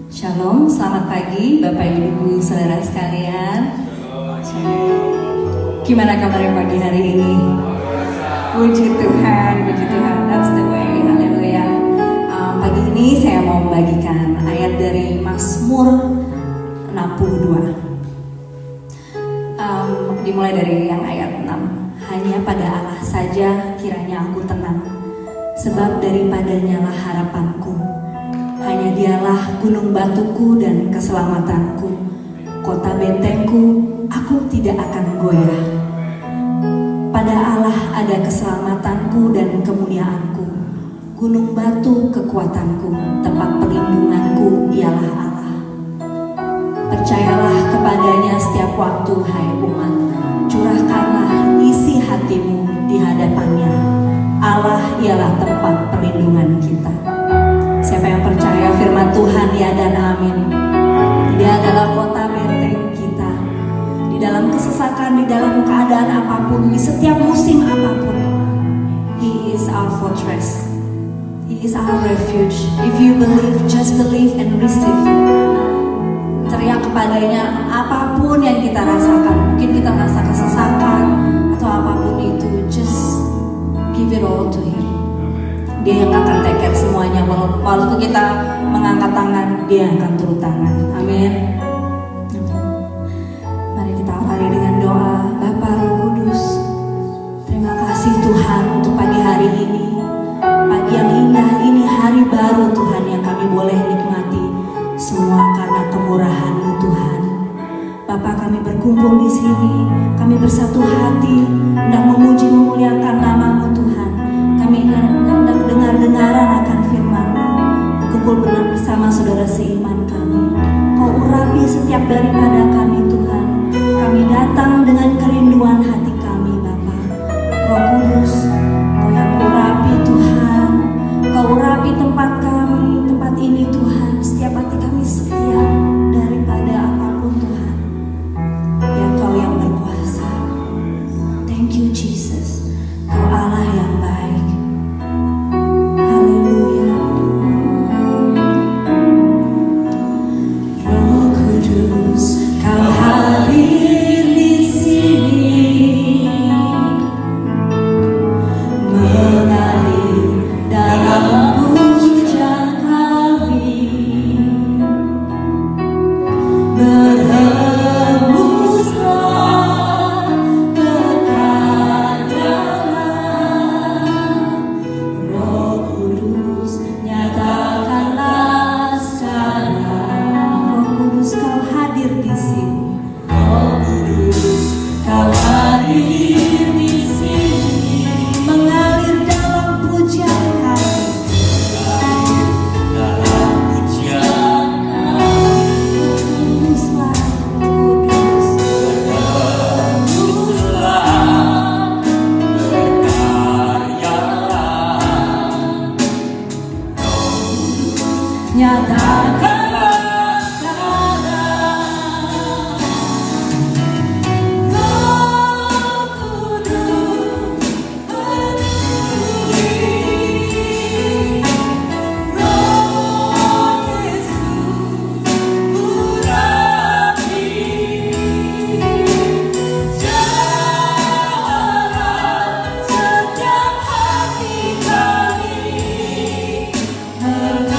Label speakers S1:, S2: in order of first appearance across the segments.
S1: Shalom, selamat pagi Bapak Ibu Saudara sekalian. Gimana kabarnya pagi hari ini? Puji Tuhan, that's the way, haleluya. Pagi ini saya mau membagikan ayat dari Mazmur 62. Dimulai dari yang ayat 6. Hanya pada Allah saja kiranya aku tenang, sebab daripadanya lah harapanku. Hanya dialah gunung batuku dan keselamatanku, kota bentengku, aku tidak akan goyah. Pada Allah ada keselamatanku dan kemuliaanku, gunung batu kekuatanku, tempat perlindunganku ialah Allah. Percayalah kepadanya setiap waktu, hai umat, curahkanlah isi hatimu di hadapannya. Allah ialah tempat perlindungan kita. Siapa yang percaya firman Tuhan, ya dan amin. Dia adalah kota benteng kita. Di dalam kesesakan, di dalam keadaan apapun, di setiap musim apapun, He is our fortress. He is our refuge. If you believe, just believe and receive. Teriak kepadanya apapun yang kita rasakan. Mungkin kita merasa kesesakan atau apapun itu, just give it all to Him. Dia yang akan take care semuanya. Walaupun kita mengangkat tangan, Dia akan turun tangan. Amin. Mari kita awali dengan doa. Bapa Roh Kudus, terima kasih Tuhan untuk pagi hari ini. Pagi yang indah ini, hari baru Tuhan yang kami boleh nikmati. Semua karena kemurahan-Mu Tuhan. Bapa, kami berkumpul di sini, kami bersatu hati hendak memuji memuliakan nama-Mu Tuhan. Kami hendak dengar-dengaran akan firman-Mu, kumpul bersama saudara seiman kami. Kau urapi setiap daripada kami Tuhan. Kami datang dengan kerinduan hati kami Bapa. Roh Kudus, Kau yang urapi Tuhan. Kau urapi tempat kami, tempat ini Tuhan. Setiap hati kami setia daripada apapun Tuhan. Ya Kau yang berkuasa. Thank you Jesus. Kau Allah yang baik. Haleluya. Roh Kudus, Kau hadir di sini, mengalir dalam pujian kami, berhembuslah berkat-Nya. Roh Kudus, nyatakanlah secara. Roh Kudus, Kau hadir di sini. Roh Kudus, Kau hadir di sini, mengalir dalam pujian kami. Kuduslah, Kudus, nyatakanlah sekarang. Roh Kudus, peduli. Roh Yesus, urapi. Jawablah setiap hati kami. Mengalirlah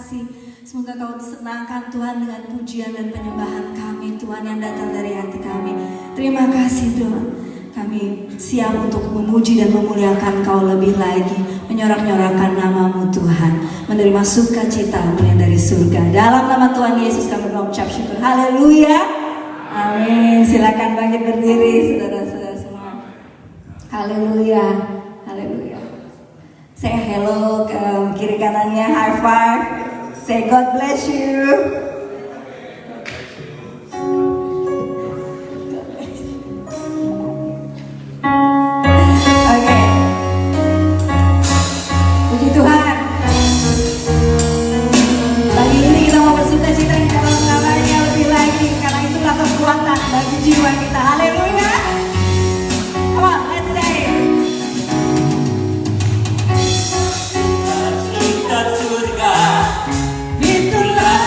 S1: kasih. Semoga kau disenangkan Tuhan dengan pujian dan penyembahan kami Tuhan yang datang dari hati kami. Terima kasih Tuhan. Kami siap untuk memuji dan memuliakan kau lebih lagi. Menyorak-nyorakkan namamu Tuhan. Menerima sukacitamu yang dari surga. Dalam nama Tuhan Yesus kami mengucap syukur. Haleluya. Amin. Silakan bangkit berdiri saudara-saudara semua. Haleluya. Haleluya. Say hello ke kiri kanannya, high five. Say God bless you. Oke. Puji Tuhan. Pagi ini kita mau bersukacita di dalam namanya lebih lagi, karena itulah kekuatan bagi jiwa kita. Haleluya. Come on, let's say.
S2: Cinta surga, itulah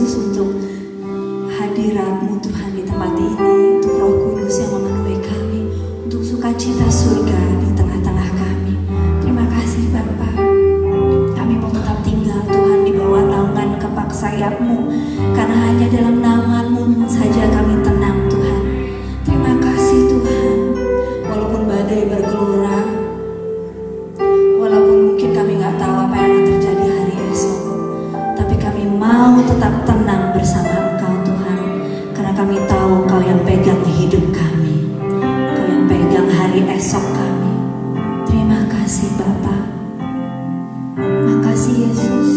S1: Yesus, untuk hadirat-Mu Tuhan di tempat ini, untuk Roh Kudus yang memenuhi kami, untuk sukacita surga di tengah-tengah kami. Terima kasih Bapa. Kami mau tetap tinggal Tuhan di bawah naungan kepak sayap-Mu, karena hanya dalam naungan-Mu saja kami tenang Tuhan. Terima kasih Tuhan. Walaupun badai bergelora, walaupun mungkin kami gak tahu apa yang akan terjadi hari esok, tapi kami mau tetap tenang bersama Engkau Tuhan, karena kami tahu Engkau yang pegang hidup kami, Engkau yang pegang hari esok kami. Terima kasih Bapa. Terima kasih Yesus.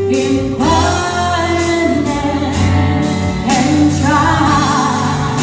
S2: In quietness and trial.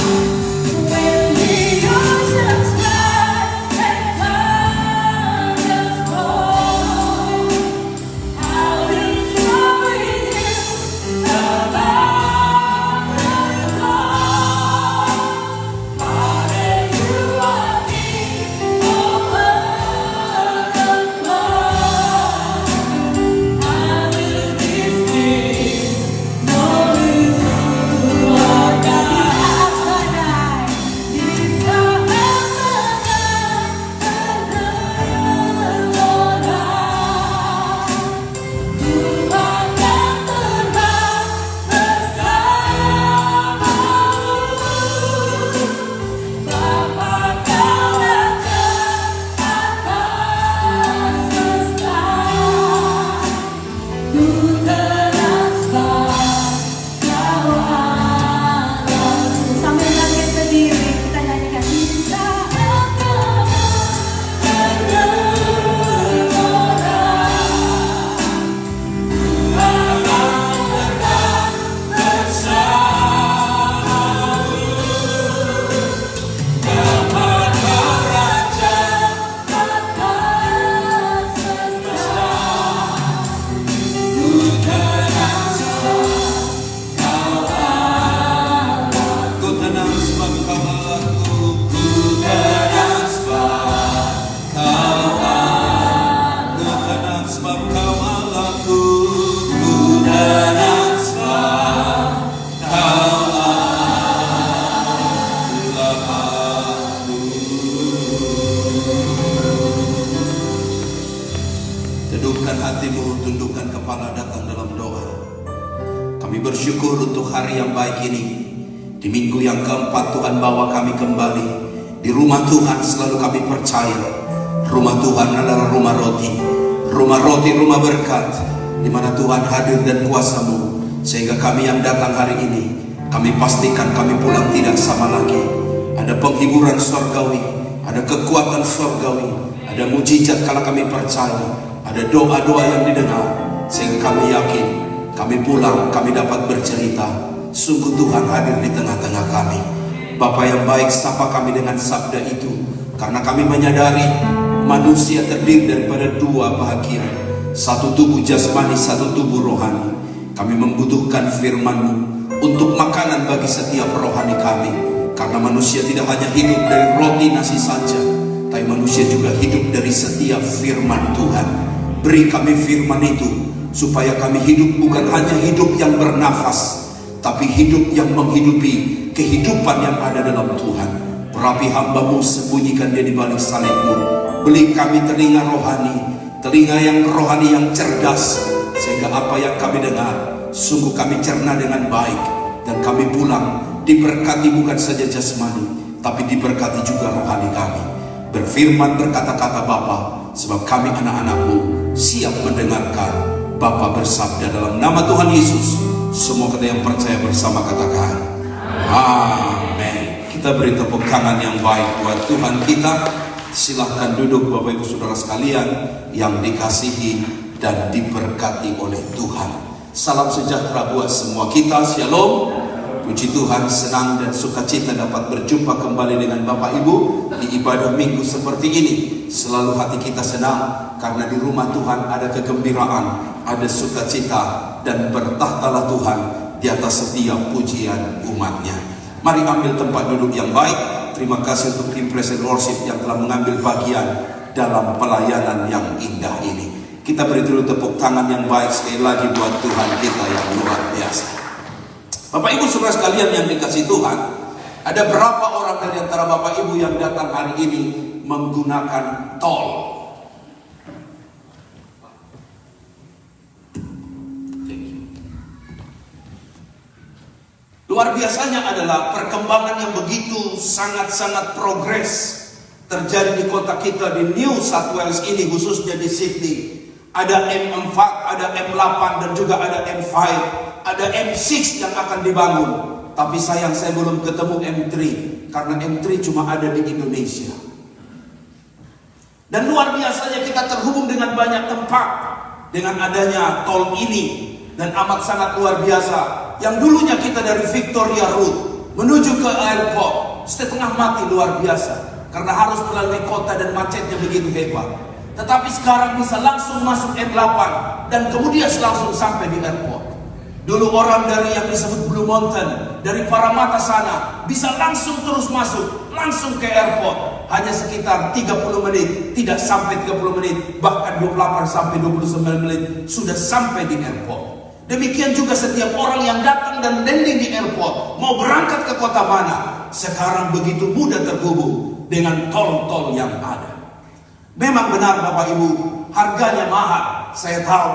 S2: bersyukur untuk hari yang baik ini. Di minggu yang keempat Tuhan bawa kami kembali. Di rumah Tuhan selalu kami percaya rumah Tuhan adalah rumah roti, rumah berkat, di mana Tuhan hadir dan kuasa-Mu. Sehingga kami yang datang hari ini, kami pastikan kami pulang tidak sama lagi. Ada penghiburan surgawi, ada kekuatan surgawi, ada mujizat kalau kami percaya, ada doa-doa yang didengar. Sehingga kami yakin, kami pulang, kami dapat bercerita, sungguh Tuhan hadir di tengah-tengah kami. Bapa yang baik, sapa kami dengan sabda itu, karena kami menyadari manusia terdiri daripada dua bahagian, satu tubuh jasmani, satu tubuh rohani. Kami membutuhkan firman-Mu untuk makanan bagi setiap rohani kami. Karena manusia tidak hanya hidup dari roti nasi saja, tapi manusia juga hidup dari setiap firman Tuhan. Beri kami firman itu, supaya kami hidup bukan hanya hidup yang bernafas, tapi hidup yang menghidupi kehidupan yang ada dalam Tuhan. Perapi hamba-Mu, sembunyikan dia di balik salib-Mu. Beri kami telinga yang rohani yang cerdas, sehingga apa yang kami dengar sungguh kami cerna dengan baik, dan kami pulang diberkati bukan saja jasmani, tapi diberkati juga rohani kami. Berfirman, berkata-kata Bapa, sebab kami anak-anak-Mu siap mendengarkan. Bapa bersabda dalam nama Tuhan Yesus. Semua kata yang percaya bersama katakan amin. Kita beri tepuk tangan yang baik buat Tuhan kita. Silahkan duduk Bapak Ibu Saudara sekalian yang dikasihi dan diberkati oleh Tuhan. Salam sejahtera buat semua kita. Shalom. Puji Tuhan, senang dan sukacita dapat berjumpa kembali dengan Bapak Ibu di ibadah minggu seperti ini. Selalu hati kita senang karena di rumah Tuhan ada kegembiraan, ada sukacita, dan bertahtalah Tuhan di atas setiap pujian umatnya. Mari ambil tempat duduk yang baik. Terima kasih untuk tim Praise and Worship yang telah mengambil bagian dalam pelayanan yang indah ini. Kita beri dulu tepuk tangan yang baik sekali lagi buat Tuhan kita yang luar biasa. Bapak Ibu Saudara sekalian yang dikasihi Tuhan, ada berapa orang dari antara Bapak Ibu yang datang hari ini menggunakan tol? Luar biasanya adalah perkembangan yang begitu sangat-sangat progres terjadi di kota kita di New South Wales ini, khususnya di Sydney. Ada M4, ada M8, dan juga ada M5, ada M6 yang akan dibangun. Tapi sayang saya belum ketemu M3, karena M3 cuma ada di Indonesia. Dan luar biasanya kita terhubung dengan banyak tempat dengan adanya tol ini. Dan amat sangat luar biasa. Yang dulunya kita dari Victoria Road menuju ke airport setengah mati, luar biasa, karena harus melalui kota dan macetnya begitu hebat. Tetapi sekarang bisa langsung masuk M8 dan kemudian langsung sampai di airport. Dulu orang dari yang disebut Blue Mountain, dari Parramatta sana, bisa langsung terus masuk, langsung ke airport. Hanya sekitar 30 menit, tidak sampai 30 menit, bahkan 28 sampai 29 menit sudah sampai di airport. Demikian juga setiap orang yang datang dan landing di airport, mau berangkat ke kota mana, sekarang begitu mudah terhubung dengan tol-tol yang ada. Memang benar Bapak Ibu, harganya mahal. Saya tahu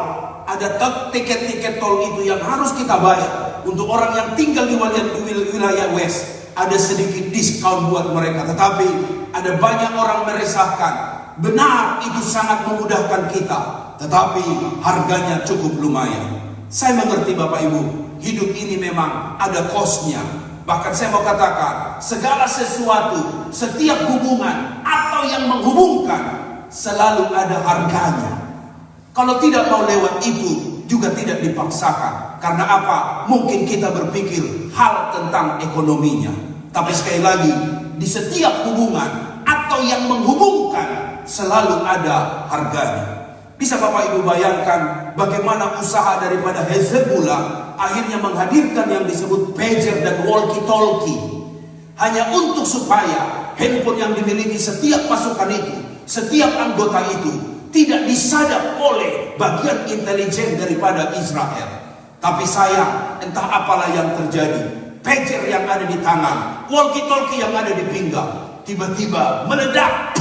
S2: ada tiket-tiket tol itu yang harus kita bayar. Untuk orang yang tinggal di wilayah West, ada sedikit diskon buat mereka. Tetapi ada banyak orang meresahkan. Benar, itu sangat memudahkan kita, tetapi harganya cukup lumayan. Saya mengerti Bapak Ibu, hidup ini memang ada kosnya. Bahkan saya mau katakan, segala sesuatu, setiap hubungan atau yang menghubungkan selalu ada harganya. Kalau tidak mau lewat itu, juga tidak dipaksakan. Karena apa? Mungkin kita berpikir hal tentang ekonominya. Tapi sekali lagi, di setiap hubungan atau yang menghubungkan selalu ada harganya. Bisa Bapak Ibu bayangkan bagaimana usaha daripada Hezbollah akhirnya menghadirkan yang disebut pager dan walkie-talkie, hanya untuk supaya handphone yang dimiliki setiap pasukan itu, setiap anggota itu tidak disadap oleh bagian intelijen daripada Israel. Tapi sayang, entah apalah yang terjadi, pager yang ada di tangan, walkie-talkie yang ada di pinggang, tiba-tiba meledak,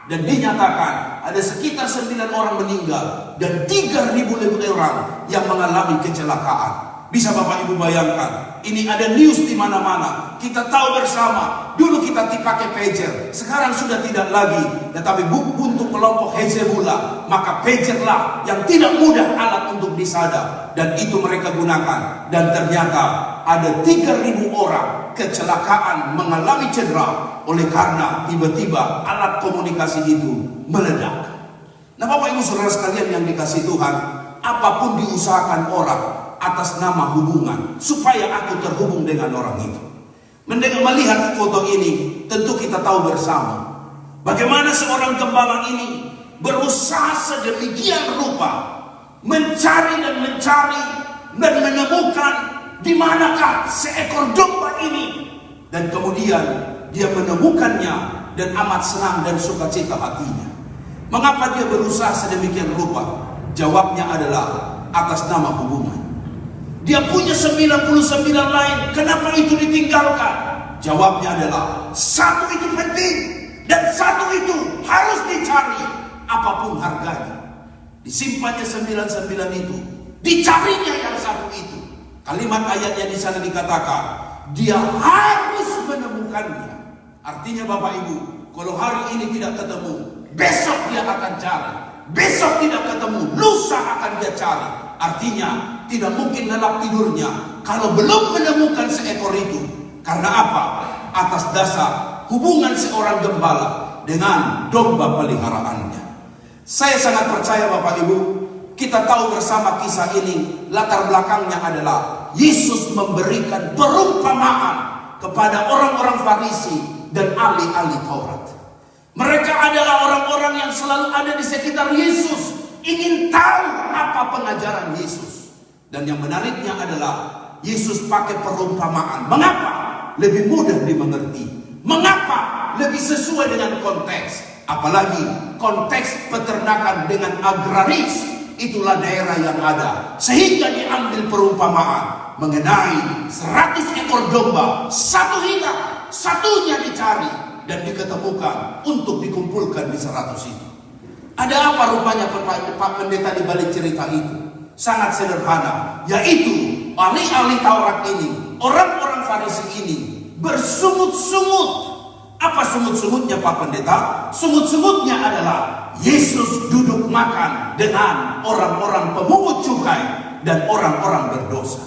S2: dan dinyatakan ada sekitar 9 orang meninggal dan 3.000 lebih orang yang mengalami kecelakaan. Bisa Bapak Ibu bayangkan, ini ada news di mana-mana. Kita tahu bersama, dulu kita dipakai pager, sekarang sudah tidak lagi. Tetapi untuk kelompok Hezbollah, maka pagerlah yang tidak mudah alat untuk disadap. Dan itu mereka gunakan. Dan ternyata ada 3.000 orang kecelakaan mengalami cedera oleh karena tiba-tiba alat komunikasi itu meledak. Nah Bapak Ibu Saudara sekalian yang dikasihi Tuhan, apapun diusahakan orang atas nama hubungan supaya aku terhubung dengan orang itu. Melihat foto ini, tentu kita tahu bersama bagaimana seorang gembala ini berusaha sedemikian rupa mencari dan menemukan di manakah seekor domba ini, dan kemudian dia menemukannya dan amat senang dan sukacita hatinya. Mengapa dia berusaha sedemikian rupa? Jawabnya adalah atas nama hubungan. Dia punya 99 lain, kenapa itu ditinggalkan? Jawabnya adalah satu itu penting dan satu itu harus dicari apapun harganya. Disimpannya 99 itu, dicarinya yang satu itu. Kalimat ayatnya di sana dikatakan dia harus menemukannya. Artinya Bapak Ibu, kalau hari ini tidak ketemu, besok dia akan cari. Besok tidak ketemu, lusa akan dia cari. Artinya tidak mungkin lelap tidurnya kalau belum menemukan seekor itu. Karena apa? Atas dasar hubungan seorang gembala dengan domba peliharaannya. Saya sangat percaya Bapak Ibu, kita tahu bersama kisah ini, latar belakangnya adalah Yesus memberikan perumpamaan kepada orang-orang Farisi dan ahli-ahli Taurat. Mereka adalah orang-orang yang selalu ada di sekitar Yesus, ingin tahu apa pengajaran Yesus. Dan yang menariknya adalah Yesus pakai perumpamaan. Mengapa? Lebih mudah dimengerti. Mengapa? Lebih sesuai dengan konteks. Apalagi konteks peternakan dengan agraris, itulah daerah yang ada. Sehingga diambil perumpamaan mengenai 100 ekor domba, satu hilang, satunya dicari dan diketemukan untuk dikumpulkan di 100 itu. Ada apa rupanya Pak Pendeta di balik cerita itu? Sangat sederhana, yaitu ahli-ahli Taurat ini, orang-orang Farisi ini bersungut-sungut. Apa sungut-sungutnya Pak Pendeta? Sungut-sungutnya adalah Yesus duduk makan dengan orang-orang pemungut cukai dan orang-orang berdosa.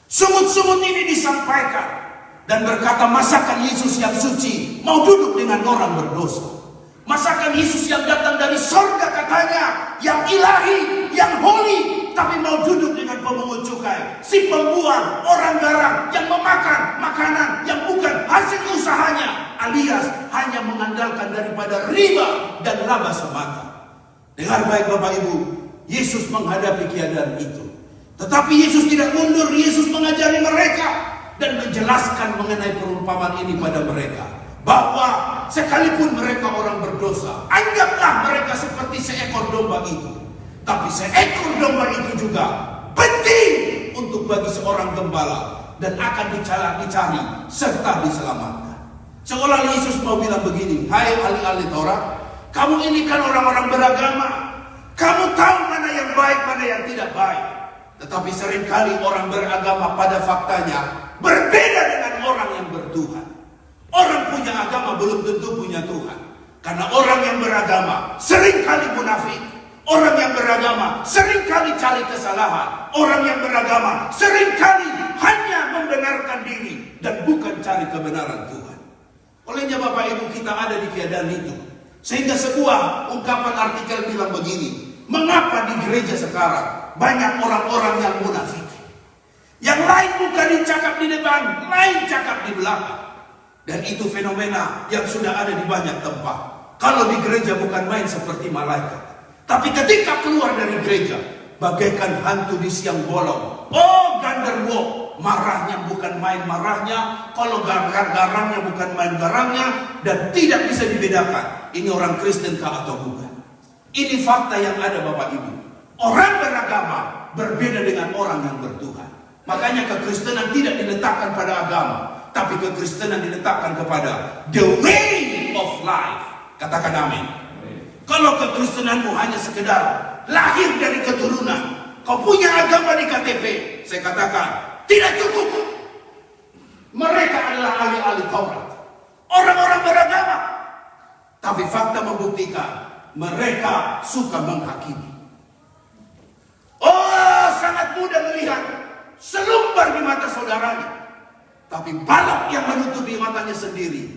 S2: Sungut-sungut ini disampaikan dan berkata, masakan Yesus yang suci mau duduk dengan orang berdosa? Masakan Yesus yang datang dari sorga katanya, yang ilahi, yang holy, tapi mau duduk dengan pemungut cukai, si pembuang, orang garang, yang memakan makanan yang bukan hasil usahanya, alias hanya mengandalkan daripada riba dan laba semata. Dengar baik Bapak Ibu, Yesus menghadapi keadaan itu. Tetapi Yesus tidak mundur, Yesus mengajari mereka dan menjelaskan mengenai perumpamaan ini pada mereka. Bahwa sekalipun mereka orang berdosa, anggaplah mereka seperti seekor domba itu. Tapi seekor domba itu juga penting untuk bagi seorang gembala dan akan dicari serta diselamatkan. Seolah Yesus mau bilang begini, hai ahli-ahli Taurat, kamu ini kan orang-orang beragama, kamu tahu mana yang baik, mana yang tidak baik. Tetapi seringkali orang beragama pada faktanya berbeda dengan orang yang bertuhan. Orang punya agama belum tentu punya Tuhan. Karena orang yang beragama seringkali munafik. Orang yang beragama seringkali cari kesalahan. Orang yang beragama seringkali hanya membenarkan diri dan bukan cari kebenaran Tuhan. Olehnya Bapak Ibu, kita ada di keadaan itu. Sehingga sebuah ungkapan artikel bilang begini, mengapa di gereja sekarang banyak orang-orang yang munafik? Yang lain bukan dicakap di depan, lain cakap di belakang. Dan itu fenomena yang sudah ada di banyak tempat. Kalau di gereja bukan main seperti malaikat. Tapi ketika keluar dari gereja, bagaikan hantu di siang bolong. Oh, genderuwo, marahnya bukan main marahnya. Kalau garangnya bukan main garangnya. Dan tidak bisa dibedakan, ini orang Kristen kah atau bukan. Ini fakta yang ada Bapak Ibu. Orang beragama berbeda dengan orang yang bertuhan. Makanya kekristenan tidak diletakkan pada agama, tapi kekristenan diletakkan kepada the way of life. Katakan amin. Kalau kekristenanmu hanya sekedar lahir dari keturunan, kau punya agama di KTP. Saya katakan, tidak cukup. Mereka adalah ahli-ahli Taurat, orang-orang beragama. Tapi fakta membuktikan mereka suka menghakimi. Oh, sangat mudah melihat selumbar di mata saudaranya, tapi balak yang menutupi matanya sendiri,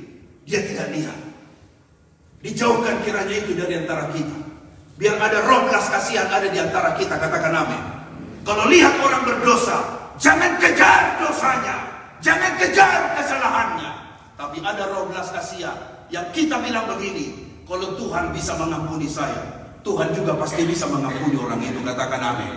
S2: dia tidak lihat. Dijauhkan kiranya itu dari antara kita. Biar ada roh belas kasihan ada di antara kita, katakan amin. Kalau lihat orang berdosa, jangan kejar dosanya, jangan kejar kesalahannya. Tapi ada roh belas kasihan yang kita bilang begini, kalau Tuhan bisa mengampuni saya, Tuhan juga pasti bisa mengampuni orang itu, katakan amin.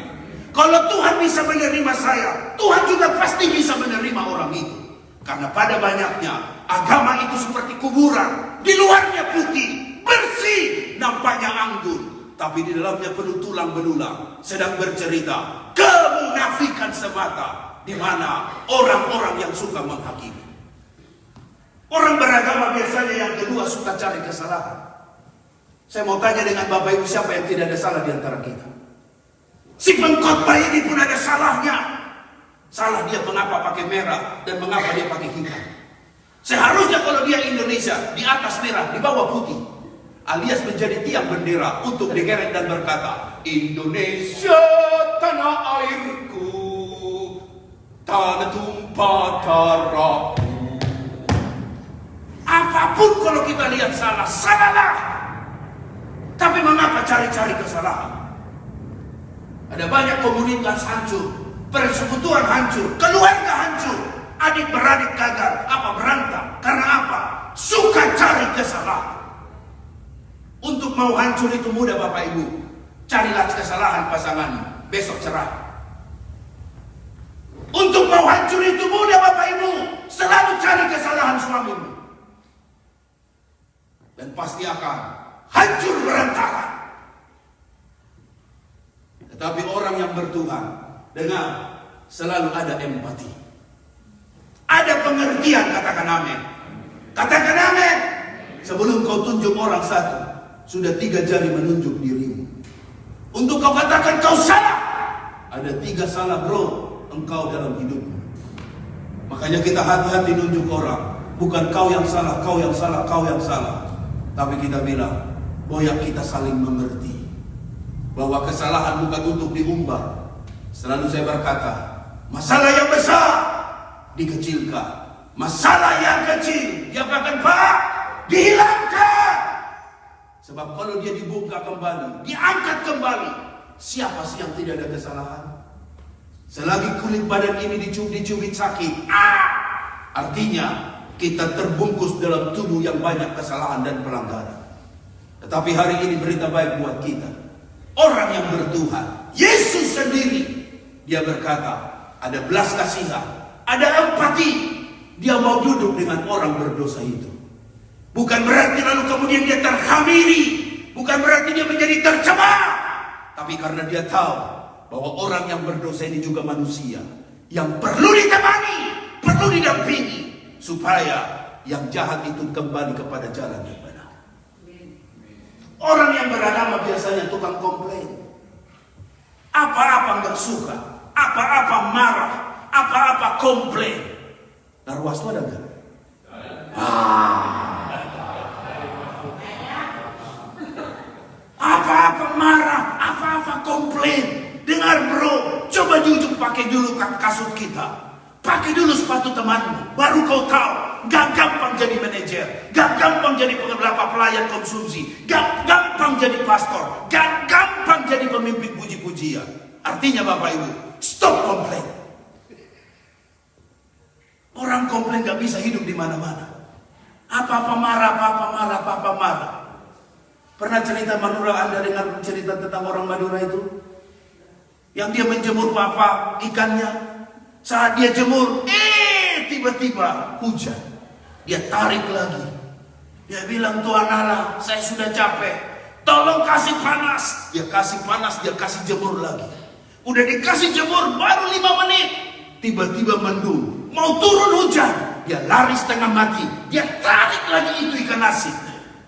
S2: Kalau Tuhan bisa menerima saya, Tuhan juga pasti bisa menerima orang itu. Karena pada banyaknya agama itu seperti kuburan, di luarnya putih, bersih, nampaknya anggun, tapi di dalamnya penuh tulang belulang, sedang bercerita kemunafikan semata, di mana orang-orang yang suka menghakimi. Orang beragama biasanya yang kedua suka cari kesalahan. Saya mau tanya dengan Bapak Ibu, siapa yang tidak ada salah di antara kita? Si pengkhotbah ini pun ada salahnya. Salah dia mengapa pakai merah dan mengapa dia pakai hitam. Seharusnya kalau dia Indonesia, di atas merah, di bawah putih, alias menjadi tiang bendera untuk dikerek dan berkata, Indonesia tanah airku, tanah tumpah darahku. Apapun kalau kita lihat salah, salahlah. Tapi mengapa cari-cari kesalahan? Ada banyak komunitas hancur, persekutuan hancur, keluarga hancur, adik-beradik gagal, berantem. Karena apa? Suka cari kesalahan. Untuk mau hancur itu mudah Bapak Ibu. Carilah kesalahan pasanganmu, besok cerai. Untuk mau hancur itu mudah Bapak Ibu. Selalu cari kesalahan suamimu, dan pasti akan hancur berantakan. Tetapi orang yang bertuhan, dengar, selalu ada empati, ada pengertian, katakan amin. Katakan amin. Sebelum kau tunjuk orang satu, sudah 3 jari menunjuk dirimu. Untuk kau katakan kau salah, ada 3 salah bro engkau dalam hidupmu. Makanya kita hati-hati nunjuk orang. Bukan kau yang salah, kau yang salah, kau yang salah. Tapi kita bilang, boyak kita saling mengerti bahwa kesalahan bukan untuk diumbar. Selalu saya berkata, masalah yang besar dikecilkan, masalah yang kecil diapakan Pak? Dihilangkan. Sebab kalau dia dibuka kembali, diangkat kembali, siapa sih yang tidak ada kesalahan? Selagi kulit badan ini dicubit sakit, artinya kita terbungkus dalam tubuh yang banyak kesalahan dan pelanggaran. Tetapi hari ini berita baik buat kita. Orang yang bertuhan, Yesus sendiri, dia berkata, ada belas kasihan, ada empati. Dia mau duduk dengan orang berdosa itu. Bukan berarti lalu kemudian dia terhamiri, bukan berarti dia menjadi tercemar. Tapi karena dia tahu bahwa orang yang berdosa ini juga manusia, yang perlu ditemani, perlu didampingi, supaya yang jahat itu kembali kepada jalan yang benar. Orang yang beragama biasanya tukang komplain. Apa-apa nggak suka, apa-apa marah, apa-apa komplain. Narwastu ada nggak? Apa-apa marah, apa-apa komplain. Dengar bro, coba jujur pakai dulu kasut kita. Pakai dulu sepatu temanmu, baru kau tahu. Gak gampang jadi manajer, gak gampang jadi pelayan konsumsi, gak gampang jadi pastor, gak gampang jadi pemimpin puji-pujian. Artinya Bapak Ibu, stop komplain. Orang komplain gak bisa hidup di mana-mana. Apa-apa marah, apa-apa marah, apa-apa marah. Pernah cerita Madura, Anda dengar cerita tentang orang Madura itu? Yang dia menjemur apa ikannya. Saat dia jemur, tiba-tiba hujan. Dia tarik lagi. Dia bilang, Tuhan Allah, saya sudah capek. Tolong kasih panas. Dia kasih panas, dia kasih jemur lagi. Udah dikasih jemur, baru 5 menit. Tiba-tiba mendung. Mau turun hujan. Dia lari setengah mati. Dia tarik lagi itu ikan nasi.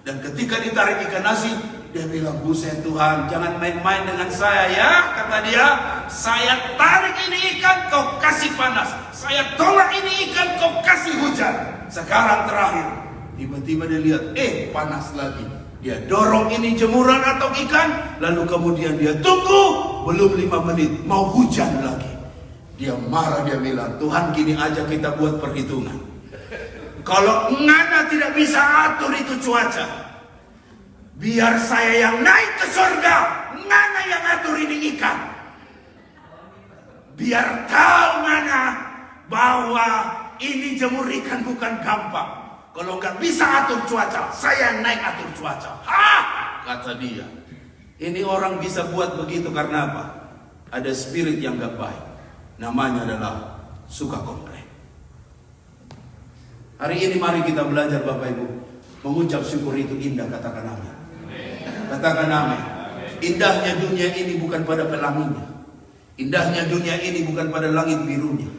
S2: Dan ketika ditarik ikan nasi, Dia bilang, buset Tuhan, jangan main-main dengan saya ya. Kata dia, saya tarik ini ikan, kau kasih panas. Saya tolak ini ikan, kau kasih hujan. Sekarang terakhir, tiba-tiba dia lihat, panas lagi. Dia dorong ini jemuran atau ikan, lalu kemudian dia tunggu, belum 5 menit, mau hujan lagi. Dia marah, dia bilang, Tuhan gini aja kita buat perhitungan. Kalau ngana tidak bisa atur itu cuaca, biar saya yang naik ke surga, ngana yang atur ini ikan. Biar tahu ngana bahwa ini jemur ikan bukan gampang. Kalau nggak bisa atur cuaca, saya yang naik atur cuaca. Kata dia. Ini orang bisa buat begitu karena apa? Ada spirit yang gak baik. Namanya adalah suka komplain. Hari ini mari kita belajar Bapak Ibu. Mengucap syukur itu indah, katakan amin. Katakan amin. Indahnya dunia ini bukan pada pelanginya. Indahnya dunia ini bukan pada langit birunya.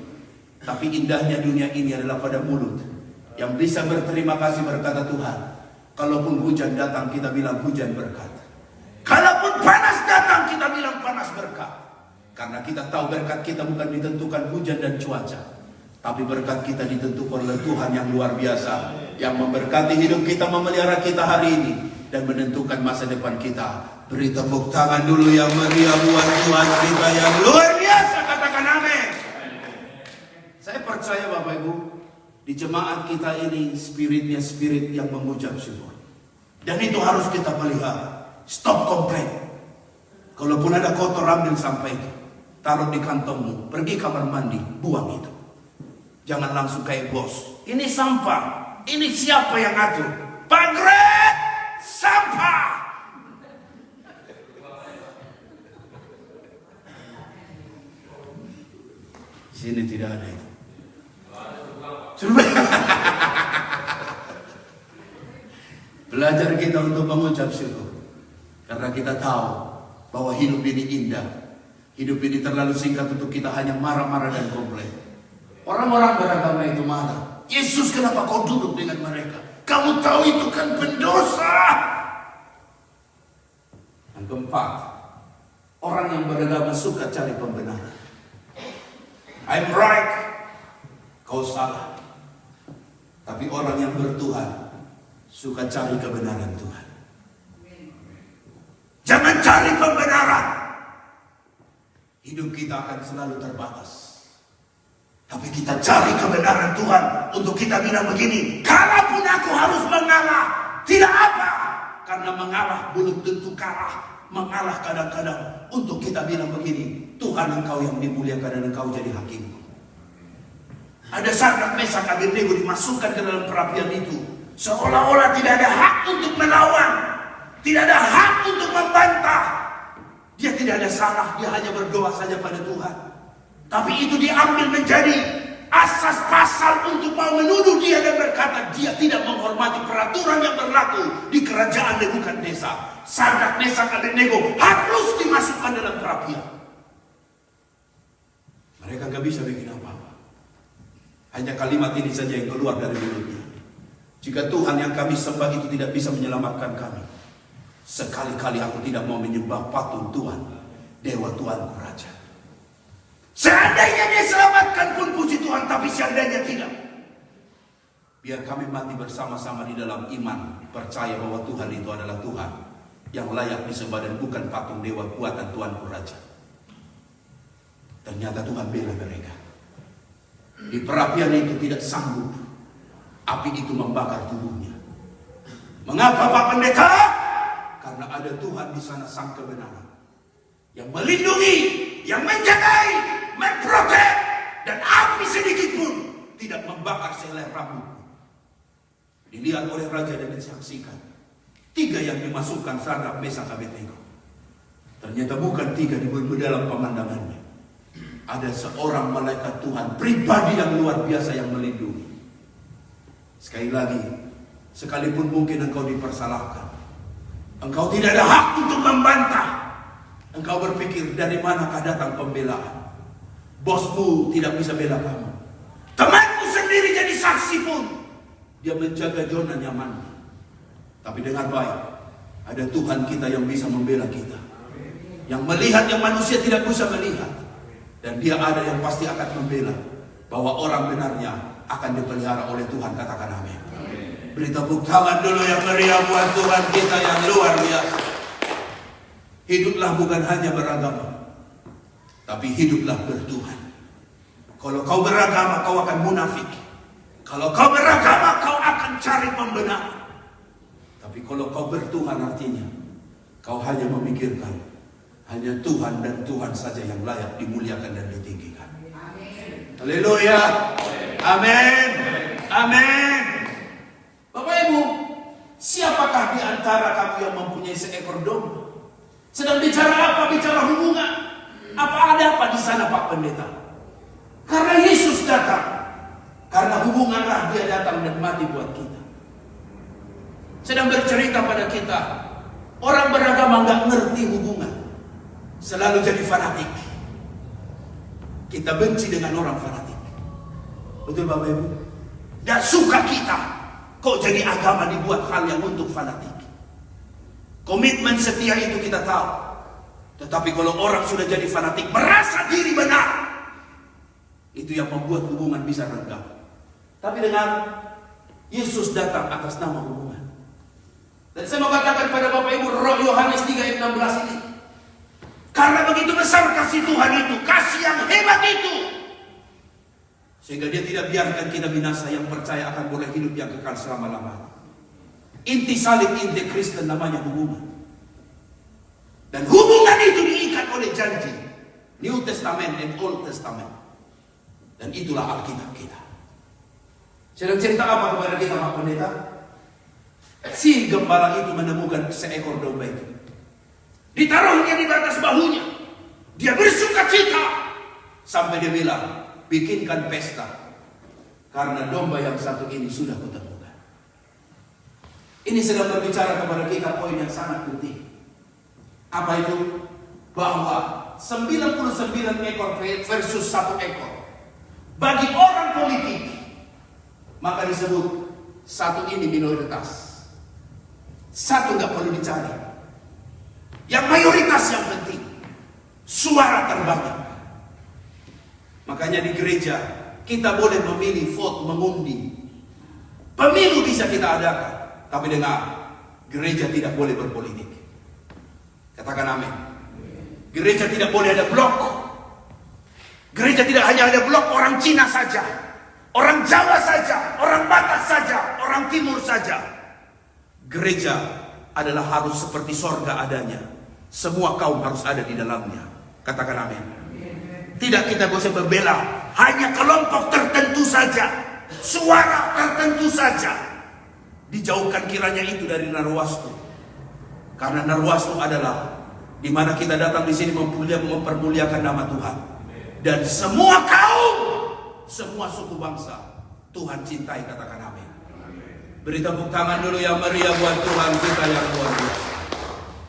S2: Tapi indahnya dunia ini adalah pada mulut yang bisa berterima kasih berkata, Tuhan, kalaupun hujan datang kita bilang hujan berkat. Kalaupun panas datang kita bilang panas berkat. Karena kita tahu berkat kita bukan ditentukan hujan dan cuaca, tapi berkat kita ditentukan oleh Tuhan yang luar biasa, yang memberkati hidup kita, memelihara kita hari ini, dan menentukan masa depan kita. Beri tepuk tangan dulu yang meriah buat Tuhan kita yang luar biasa. Katakan amin. Saya percaya Bapak Ibu, di jemaat kita ini spiritnya spirit yang mengucap syukur. Dan itu harus kita pelihara. Stop komplain. Kalaupun ada kotor, ambil sampah itu, taruh di kantongmu, pergi kamar mandi, buang itu. Jangan langsung kayak bos. Ini sampah. Ini siapa yang atur? Pak Greg, sampah. Sini tidak ada itu. Belajar kita untuk mengucap syukur. Karena kita tahu bahwa hidup ini indah. Hidup ini terlalu singkat untuk kita hanya marah-marah dan komplain. Orang-orang beragama itu marah. Yesus, kenapa kau duduk dengan mereka? Kamu tahu itu kan pendosa. Yang keempat, orang yang beragama suka cari pembenaran. I'm right, kau salah. Tapi orang yang bertuhan suka cari kebenaran Tuhan. Jangan cari pembenaran. Hidup kita akan selalu terbatas. Tapi kita cari kebenaran Tuhan untuk kita bilang begini, kalaupun aku harus mengalah, tidak apa. Karena mengalah belum tentu kalah. Mengalah kadang-kadang untuk kita bilang begini, Tuhan engkau yang dimuliakan dan engkau jadi hakimku. Ada Sadrak, Mesak, Abednego dimasukkan ke dalam perapian itu. Seolah-olah tidak ada hak untuk melawan. Tidak ada hak untuk membantah. Dia tidak ada salah, dia hanya berdoa saja pada Tuhan. Tapi itu diambil menjadi asas pasal untuk mau menuduh dia dan berkata dia tidak menghormati peraturan yang berlaku di kerajaan Nebukadnezar. Sadrak, Mesak, Abednego harus dimasukkan dalam perapian. Mereka gak bisa bikin apa-apa. Hanya kalimat ini saja yang keluar dari mulutnya. Jika Tuhan yang kami sembah itu tidak bisa menyelamatkan kami, sekali-kali aku tidak mau menyembah patung Tuhan, Dewa Tuhanku Raja. Seandainya dia selamatkan pun puji Tuhan, tapi seandainya tidak, biar kami mati bersama-sama di dalam iman, percaya bahwa Tuhan itu adalah Tuhan yang layak disembah dan bukan patung dewa buatan Tuhanku Raja. Ternyata Tuhan bela mereka. Di perapian itu tidak sanggup, api itu membakar tubuhnya. Mengapa Pak Pendeta? Karena ada Tuhan di sana, sang kebenaran, yang melindungi, yang menjagai, memprotek, dan api sedikit pun tidak membakar sehelai rambut. Dilihat oleh raja dan disaksikan. 3 yang dimasukkan Sadrak, Mesak, Abednego. Ternyata bukan 3 di dalam pemandangannya. Ada seorang malaikat Tuhan pribadi yang luar biasa yang melindungi. Sekali lagi, sekalipun mungkin engkau dipersalahkan, engkau tidak ada hak untuk membantah. Engkau berpikir dari manakah datang pembelaan. Bosmu tidak bisa bela kamu. Temanmu sendiri jadi saksi pun dia menjaga zona nyamannya. Tapi dengar baik, Ada Tuhan kita yang bisa membela kita, yang melihat yang manusia tidak bisa melihat. Dan dia ada yang pasti akan membela, bahwa orang benarnya akan dipelihara oleh Tuhan. Katakan amin. Beri tepuk tangan dulu yang meriah buat Tuhan kita yang luar biasa. Hiduplah bukan hanya beragama, tapi hiduplah bertuhan. Kalau kau beragama, kau akan munafik. Kalau kau beragama, kau akan cari pembenaran. Tapi kalau kau bertuhan, artinya kau hanya memikirkan hanya Tuhan dan Tuhan saja yang layak dimuliakan dan ditinggikan. Haleluya. Amin. Amin. Bapak Ibu, siapakah di antara kamu yang mempunyai seekor domba? Sedang bicara apa? Bicara hubungan. Apa ada apa di sana, Pak Pendeta? Karena Yesus datang. Karena hubunganlah dia datang dan mati buat kita. Sedang bercerita pada kita, orang beragama nggak ngerti hubungan, selalu jadi fanatik. Kita benci dengan orang fanatik. Betul Bapak Ibu? Dan suka kita kok jadi agama dibuat hal yang untuk fanatik. Komitmen setia itu kita tahu. Tetapi kalau orang sudah jadi fanatik, merasa diri benar, itu yang membuat hubungan bisa renggang. Tapi dengan Yesus datang atas nama hubungan. Dan saya mau katakan pada Bapak Ibu, Roh Yohanes 3 ayat 16 ini, karena begitu besar kasih Tuhan itu, kasih yang hebat itu, sehingga dia tidak biarkan kita binasa, yang percaya akan boleh hidup yang kekal selama-lamanya. Inti salib, inti Kristen namanya hubungan. Dan hubungan itu diikat oleh janji New Testament dan Old Testament. Dan itulah Alkitab kita. Sedang cerita apa kepada kita, Pak Pendeta? Si gembala itu menemukan seekor domba itu. Ditaruhnya di atas bahunya. Dia bersuka cita. Sampai dia bilang, bikinkan pesta. Karena domba yang satu ini sudah kutemukan. Ini sedang berbicara kepada kita poin yang sangat penting. Apa itu? Bahwa 99 ekor versus 1 ekor. Bagi orang politik, maka disebut satu ini minoritas. Satu nggak perlu dicari. Yang mayoritas yang penting. Suara terbanyak. Makanya di gereja kita boleh memilih, vote, mengundi. Pemilu bisa kita adakan. Tapi dengar, gereja tidak boleh berpolitik. Katakan amin. Gereja tidak boleh ada blok. Gereja tidak hanya ada blok orang Cina saja, orang Jawa saja, orang Batak saja, orang Timur saja. Gereja adalah harus seperti sorga adanya. Semua kaum harus ada di dalamnya. Katakan amin. Tidak kita bisa membela hanya kelompok tertentu saja, suara tertentu saja. Dijauhkan kiranya itu dari narwastu. Karena narwastu adalah di mana kita datang di sini mempermuliakan nama Tuhan. Dan semua kaum, semua suku bangsa Tuhan cintai. Katakan amin. Beri tepuk tangan dulu yang meriah buat Tuhan kita yang luar biasa.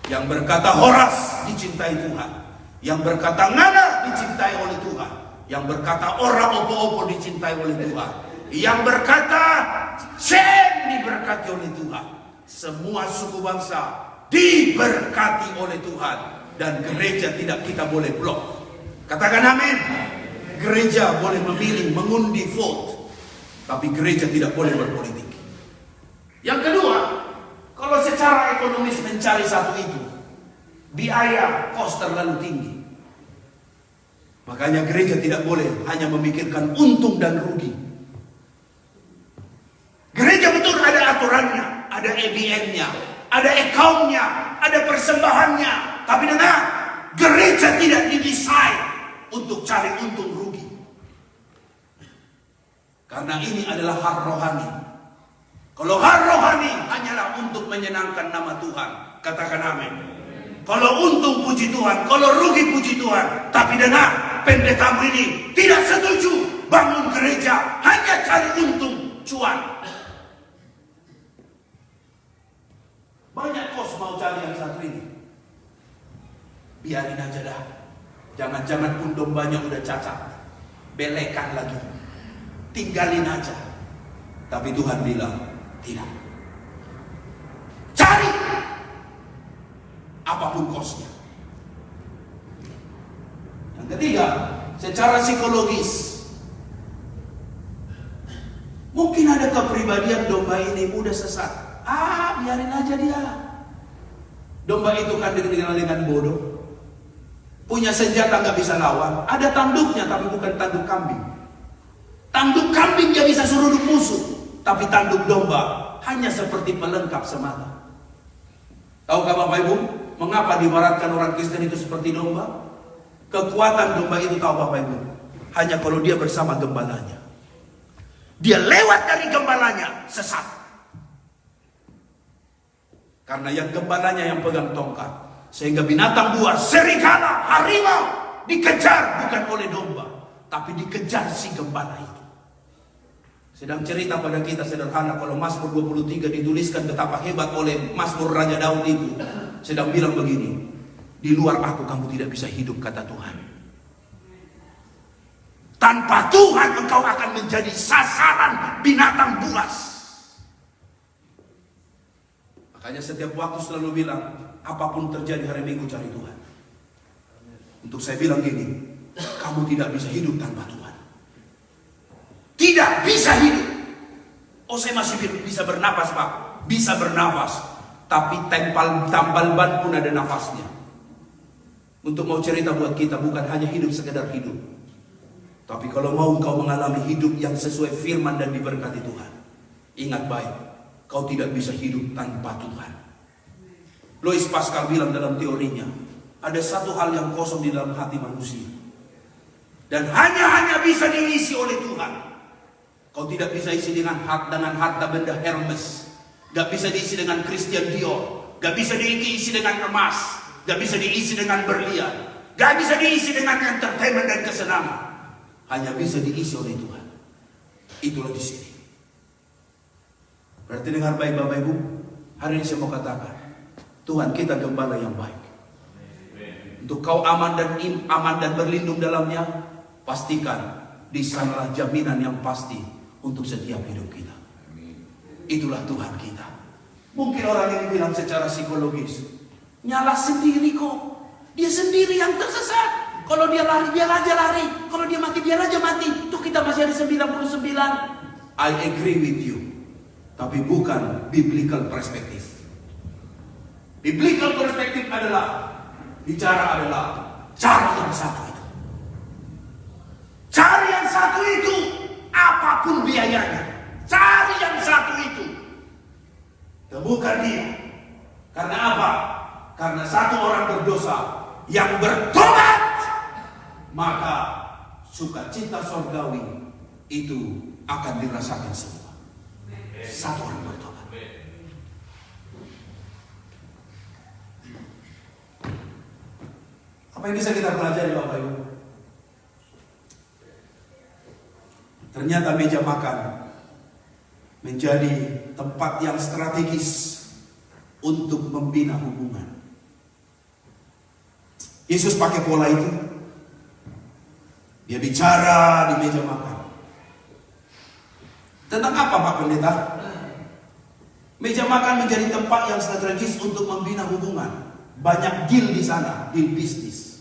S2: Yang berkata Horas dicintai Tuhan. Yang berkata Ngana dicintai oleh Tuhan. Yang berkata Ora Opo-Opo dicintai oleh Tuhan. Yang berkata Shem diberkati oleh Tuhan. Semua suku bangsa diberkati oleh Tuhan. Dan gereja tidak kita boleh blok. Katakan amin. Gereja boleh memilih, mengundi, vote. Tapi gereja tidak boleh berpolitik. Yang kedua, kalau secara ekonomis mencari satu itu, biaya, kos terlalu tinggi. Makanya gereja tidak boleh hanya memikirkan untung dan rugi. Gereja betul ada aturannya, ada EBN-nya, ada account-nya, ada persembahannya. Tapi dengar, gereja tidak didesain untuk cari untung rugi. Karena ini adalah hak rohani. Kalau hak rohani hanyalah untuk menyenangkan nama Tuhan. Katakan amin. Kalau untung puji Tuhan, kalau rugi puji Tuhan. Tapi dengar, pendetamu ini tidak setuju bangun gereja hanya cari untung, cuan. Banyak kos mau cari yang satu ini. Biarin aja dah. Jangan-jangan pun dombanya udah cacat. Belekan lagi. Tinggalin aja. Tapi Tuhan bilang, tidak. Cari. apapun kosnya. Yang ketiga, secara psikologis, mungkin ada kepribadian domba ini mudah sesat. Biarin aja dia. Domba itu kan dikenal dengan bodoh, punya senjata nggak bisa lawan. Ada tanduknya tapi bukan tanduk kambing. Tanduk kambing dia bisa seruduk musuh, tapi tanduk domba hanya seperti pelengkap semata. Tahukah Bapak Ibu, mengapa diibaratkan orang Kristen itu seperti domba? Kekuatan domba itu, tahu Bapak Ibu, hanya kalau dia bersama gembalanya. Dia lewat dari gembalanya, sesat. Karena yang gembalanya yang pegang tongkat, sehingga binatang buas, serigala, harimau dikejar bukan oleh domba, tapi dikejar si gembala itu. Sedang cerita pada kita sederhana, kalau Mazmur 23 dituliskan betapa hebat oleh Mazmur Raja Daud itu, sedang bilang begini, di luar aku kamu tidak bisa hidup, kata Tuhan. Tanpa Tuhan engkau akan menjadi sasaran binatang buas. Makanya setiap waktu selalu bilang, apapun terjadi hari Minggu cari Tuhan. Untuk saya bilang gini, kamu tidak bisa hidup tanpa Tuhan. Tidak bisa hidup. Saya masih bisa bernapas, Pak. Bisa bernapas, tapi tambal ban pun ada nafasnya. Untuk mau cerita buat kita, bukan hanya hidup sekedar hidup, tapi kalau mau kau mengalami hidup yang sesuai firman dan diberkati Tuhan, ingat baik, kau tidak bisa hidup tanpa Tuhan. Louis Pascal bilang dalam teorinya, ada satu hal yang kosong di dalam hati manusia, dan hanya bisa diisi oleh Tuhan. Kau tidak bisa isi dengan harta benda Hermes, gak bisa diisi dengan Christian Dior, gak bisa diisi dengan emas, gak bisa diisi dengan berlian, gak bisa diisi dengan entertainment dan kesenangan. Hanya bisa diisi oleh Tuhan. Itulah di sini. Berarti dengar baik Bapak Ibu, hari ini saya mau katakan, Tuhan kita gembala yang baik. Untuk kau aman dan berlindung dalamnya, pastikan di sanalah jaminan yang pasti untuk setiap hidup kita. Itulah Tuhan kita. Mungkin orang ini bilang secara psikologis, nyala sendiri kok. Dia sendiri yang tersesat. Kalau dia lari, biar aja lari. Kalau dia mati, biar aja mati. Tuh kita masih ada 99. I agree with you. Tapi bukan biblical perspektif. Biblical perspektif adalah, bicara adalah cari yang satu itu. Cari yang satu itu, apapun biayanya. Cari yang satu itu. Temukan dia. Karena apa? Karena satu orang berdosa yang bertobat, maka sukacita sorgawi itu akan dirasakan semua. Satu orang bertobat. Apa yang bisa kita pelajari Bapak Ibu? Ternyata meja makan menjadi tempat yang strategis untuk membina hubungan. Yesus pakai pola itu. Dia bicara di meja makan. Tentang apa Pak Pendeta? Meja makan menjadi tempat yang strategis untuk membina hubungan. Banyak deal di sana, deal bisnis.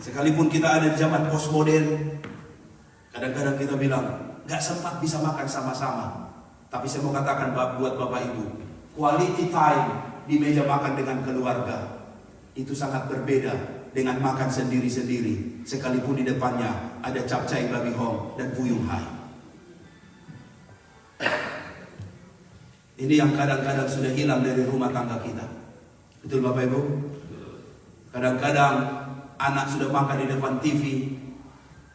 S2: Sekalipun kita ada di zaman postmodern, kadang-kadang kita bilang gak sempat bisa makan sama-sama. Tapi saya mau katakan buat Bapak Ibu, quality time di meja makan dengan keluarga itu sangat berbeda dengan makan sendiri-sendiri, sekalipun di depannya ada capcay babi hong dan fuyung hai. Ini yang kadang-kadang sudah hilang dari rumah tangga kita. Betul Bapak Ibu? Kadang-kadang anak sudah makan di depan TV,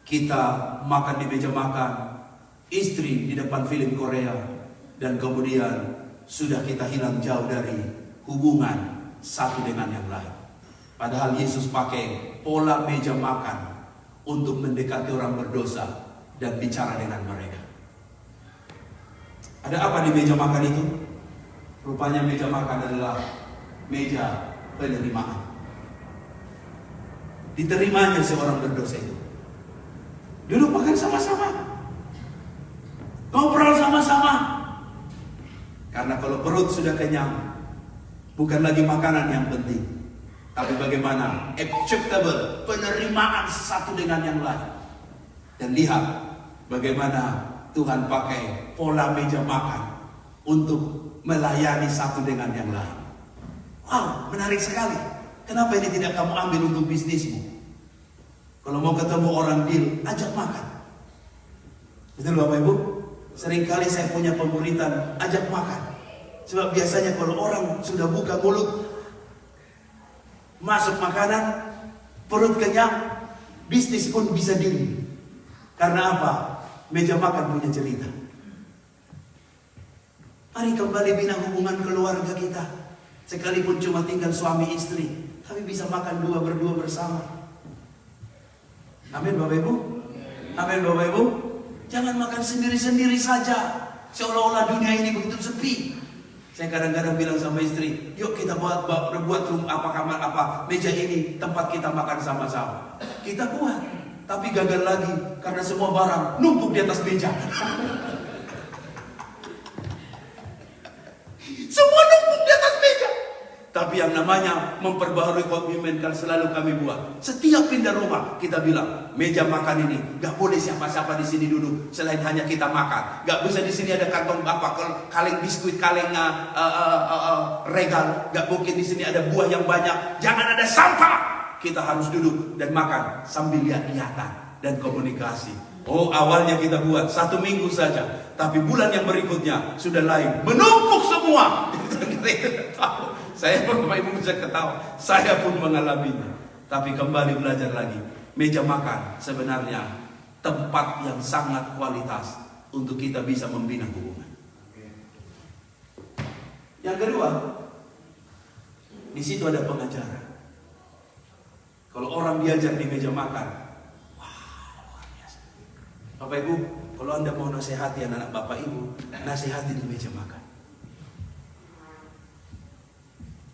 S2: kita makan di meja makan, istri di depan film Korea, dan kemudian sudah kita hilang jauh dari hubungan satu dengan yang lain. Padahal Yesus pakai pola meja makan untuk mendekati orang berdosa dan bicara dengan mereka. Ada apa di meja makan itu? Rupanya meja makan adalah meja penerimaan. Diterimanya seorang berdosa itu. Duduk makan sama-sama, ngobrol sama-sama. Karena kalau perut sudah kenyang, Bukan lagi makanan yang penting, tapi bagaimana acceptable, penerimaan satu dengan yang lain. Dan lihat bagaimana Tuhan pakai pola meja makan untuk melayani satu dengan yang lain. Wow, menarik sekali. Kenapa ini tidak kamu ambil untuk bisnismu? Kalau mau ketemu orang deal, ajak makan. Betul Bapak Ibu? Seringkali saya punya pemuritan, ajak makan. Sebab biasanya kalau orang sudah buka mulut, masuk makanan, perut kenyang, bisnis pun bisa deal. Karena apa? Meja makan punya cerita. Mari kembali bina hubungan keluarga kita. Sekalipun cuma tinggal suami istri, tapi bisa makan berdua bersama. Amin Bapak Ibu. Amin Bapak Ibu. Jangan makan sendiri-sendiri saja, seolah-olah dunia ini begitu sepi. Saya kadang-kadang bilang sama istri, yuk kita buat room kamar meja ini tempat kita makan sama-sama. Kita buat, tapi gagal lagi karena semua barang numpuk di atas meja. Semua numpuk di atas meja. Tapi yang namanya memperbaharui komitmen kan selalu kami buat. Setiap pindah rumah kita bilang, meja makan ini gak boleh siapa-siapa di sini duduk selain hanya kita makan. Gak bisa di sini ada kantong kaleng biskuit, kaleng regal. Gak mungkin di sini ada buah yang banyak. Jangan ada sampah. Kita harus duduk dan makan sambil lihat-lihatan dan komunikasi. Oh, awalnya kita buat 1 minggu saja, tapi bulan yang berikutnya sudah lain, menumpuk semua. Saya Bapak Ibu bisa ketawa, saya pun mengalaminya. Tapi kembali belajar lagi, meja makan sebenarnya tempat yang sangat kualitas untuk kita bisa membina hubungan. Yang kedua, di situ ada pengajaran. Kalau orang diajar di meja makan, wah luar biasa. Bapak Ibu, kalau Anda mau nasihati anak Bapak Ibu, nasihati di meja makan.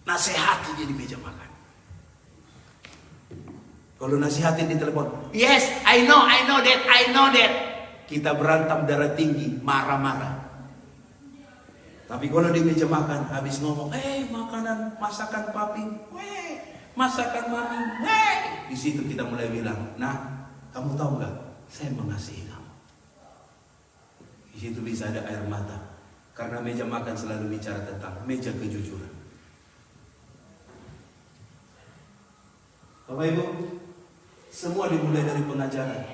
S2: Nasihati di meja makan. Kalau nasihatin di telepon, yes, I know that. Kita berantem darah tinggi, marah-marah. Tapi kalau di meja makan, habis ngomong, makanan, masakan papi, masakan mami, di situ kita mulai bilang, nah, kamu tahu nggak? Saya mengasihi kamu. Di situ bisa ada air mata, karena meja makan selalu bicara tentang meja kejujuran. Bapak Ibu, semua dimulai dari pengajaran.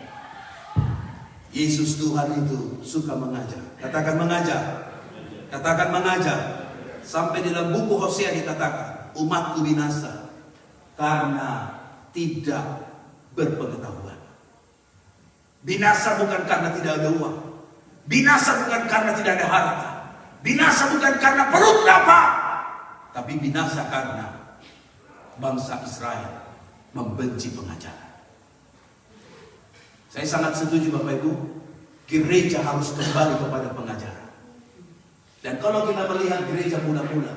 S2: Yesus Tuhan itu suka mengajar. Katakan mengajar. Katakan mengajar. Sampai di dalam buku Hosea dikatakan, umatku binasa karena tidak berpengetahuan. Binasa bukan karena tidak ada uang. Binasa bukan karena tidak ada harta. Binasa bukan karena perut lapar. Tapi binasa karena bangsa Israel membenci pengajaran. Saya sangat setuju Bapak Ibu, gereja harus kembali kepada pengajaran. Dan kalau kita melihat gereja mula-mula,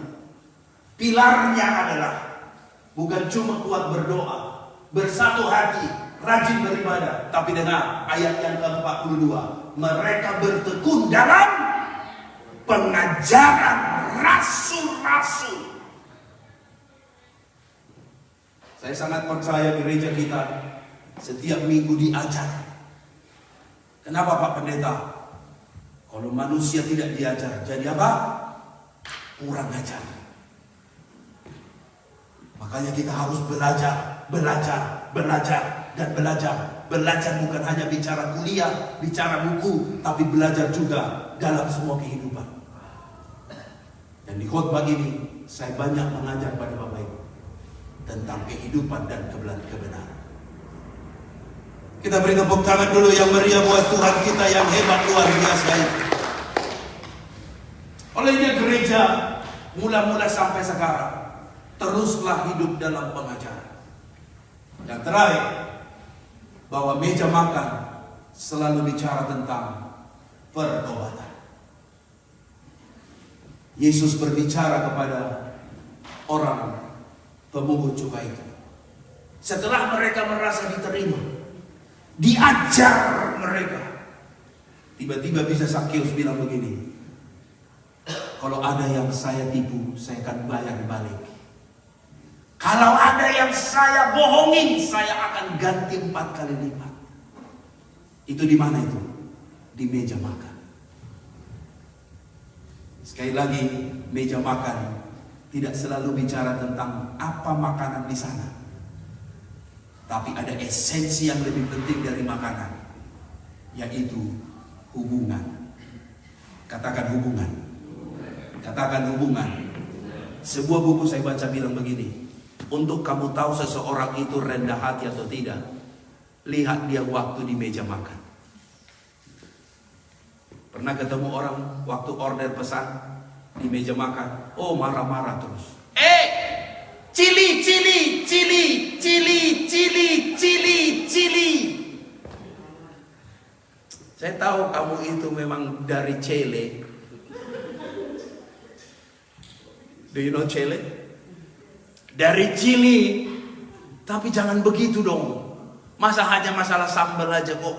S2: pilarnya adalah bukan cuma kuat berdoa, bersatu hati, rajin beribadah, tapi dengar ayat yang ke-42, mereka bertekun dalam pengajaran rasul-rasul. Saya sangat percaya gereja kita setiap minggu diajar. Kenapa Pak Pendeta? Kalau manusia tidak diajar, jadi apa? Kurang ajar. Makanya kita harus belajar. Belajar bukan hanya bicara kuliah, bicara buku, tapi belajar juga dalam semua kehidupan. Dan di khotbah ini, saya banyak mengajar pada Bapak Ibu tentang kehidupan dan kebenaran. Kita beri tepuk tangan dulu yang meriah buat Tuhan kita yang hebat luar biasa itu. Olehnya gereja mula-mula sampai sekarang teruslah hidup dalam pengajaran. Dan terakhir, bahwa meja makan selalu bicara tentang pertobatan. Yesus berbicara kepada orang pemungut cukai itu. Setelah mereka merasa diterima, diajar mereka, tiba-tiba bisa Zakheus bilang begini, kalau ada yang saya tipu, saya akan bayar balik. Kalau ada yang saya bohongin, saya akan ganti 4 kali lipat. Itu di mana itu? Di meja makan. Sekali lagi, meja makan tidak selalu bicara tentang apa makanan di sana. Tapi ada esensi yang lebih penting dari makanan, yaitu hubungan. Katakan hubungan. Katakan hubungan. Sebuah buku saya baca bilang begini, untuk kamu tahu seseorang itu rendah hati atau tidak, lihat dia waktu di meja makan. Pernah ketemu orang waktu order pesan di meja makan, oh marah-marah terus. Cili, cili, cili, cili, cili, cili, cili. Saya tahu kamu itu memang dari Chile. Do you know Chile? Dari Chili. Tapi jangan begitu dong. Masa hanya masalah sambal aja kok.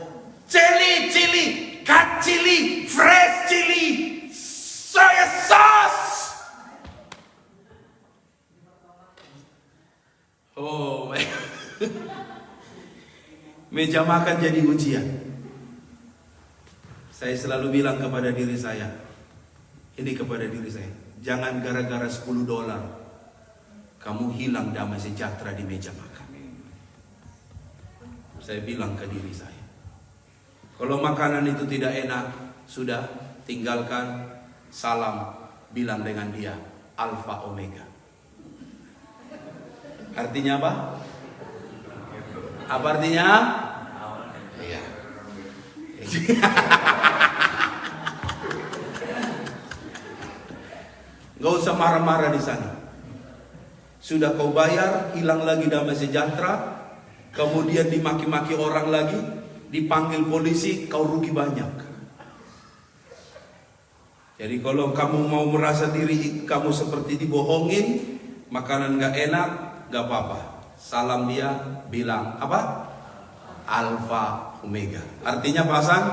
S2: Chili, chili, cut chili, fresh chili, soya sauce. Oh my. Meja makan jadi ujian. Saya selalu bilang kepada diri saya, jangan gara-gara $10 kamu hilang damai sejahtera di meja makan. Saya bilang ke diri saya, kalau makanan itu tidak enak, sudah tinggalkan, salam, bilang dengan dia, Alfa Omega. Artinya apa? Apa artinya? Iya. Gak usah marah-marah di sana. Sudah kau bayar, hilang lagi damai sejahtera, kemudian dimaki-maki orang lagi, dipanggil polisi, kau rugi banyak. Jadi kalau kamu mau merasa diri kamu seperti dibohongin, makanan gak enak, gak apa-apa. Salam dia, bilang apa? Alfa Omega. Artinya pasang?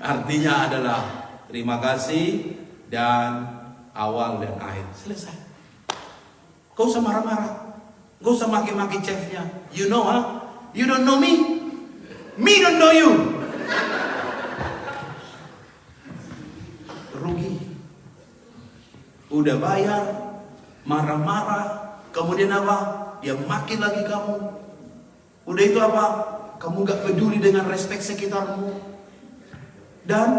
S2: Artinya adalah terima kasih dan awal dan akhir. Selesai. Kau usah marah-marah. Kau usah maki-maki chefnya. You know, huh? You don't know me. Me don't know you. Rugi. Udah bayar, marah-marah, kemudian apa? Dia makin lagi kamu. Udah itu apa? Kamu gak peduli dengan respek sekitarmu. Dan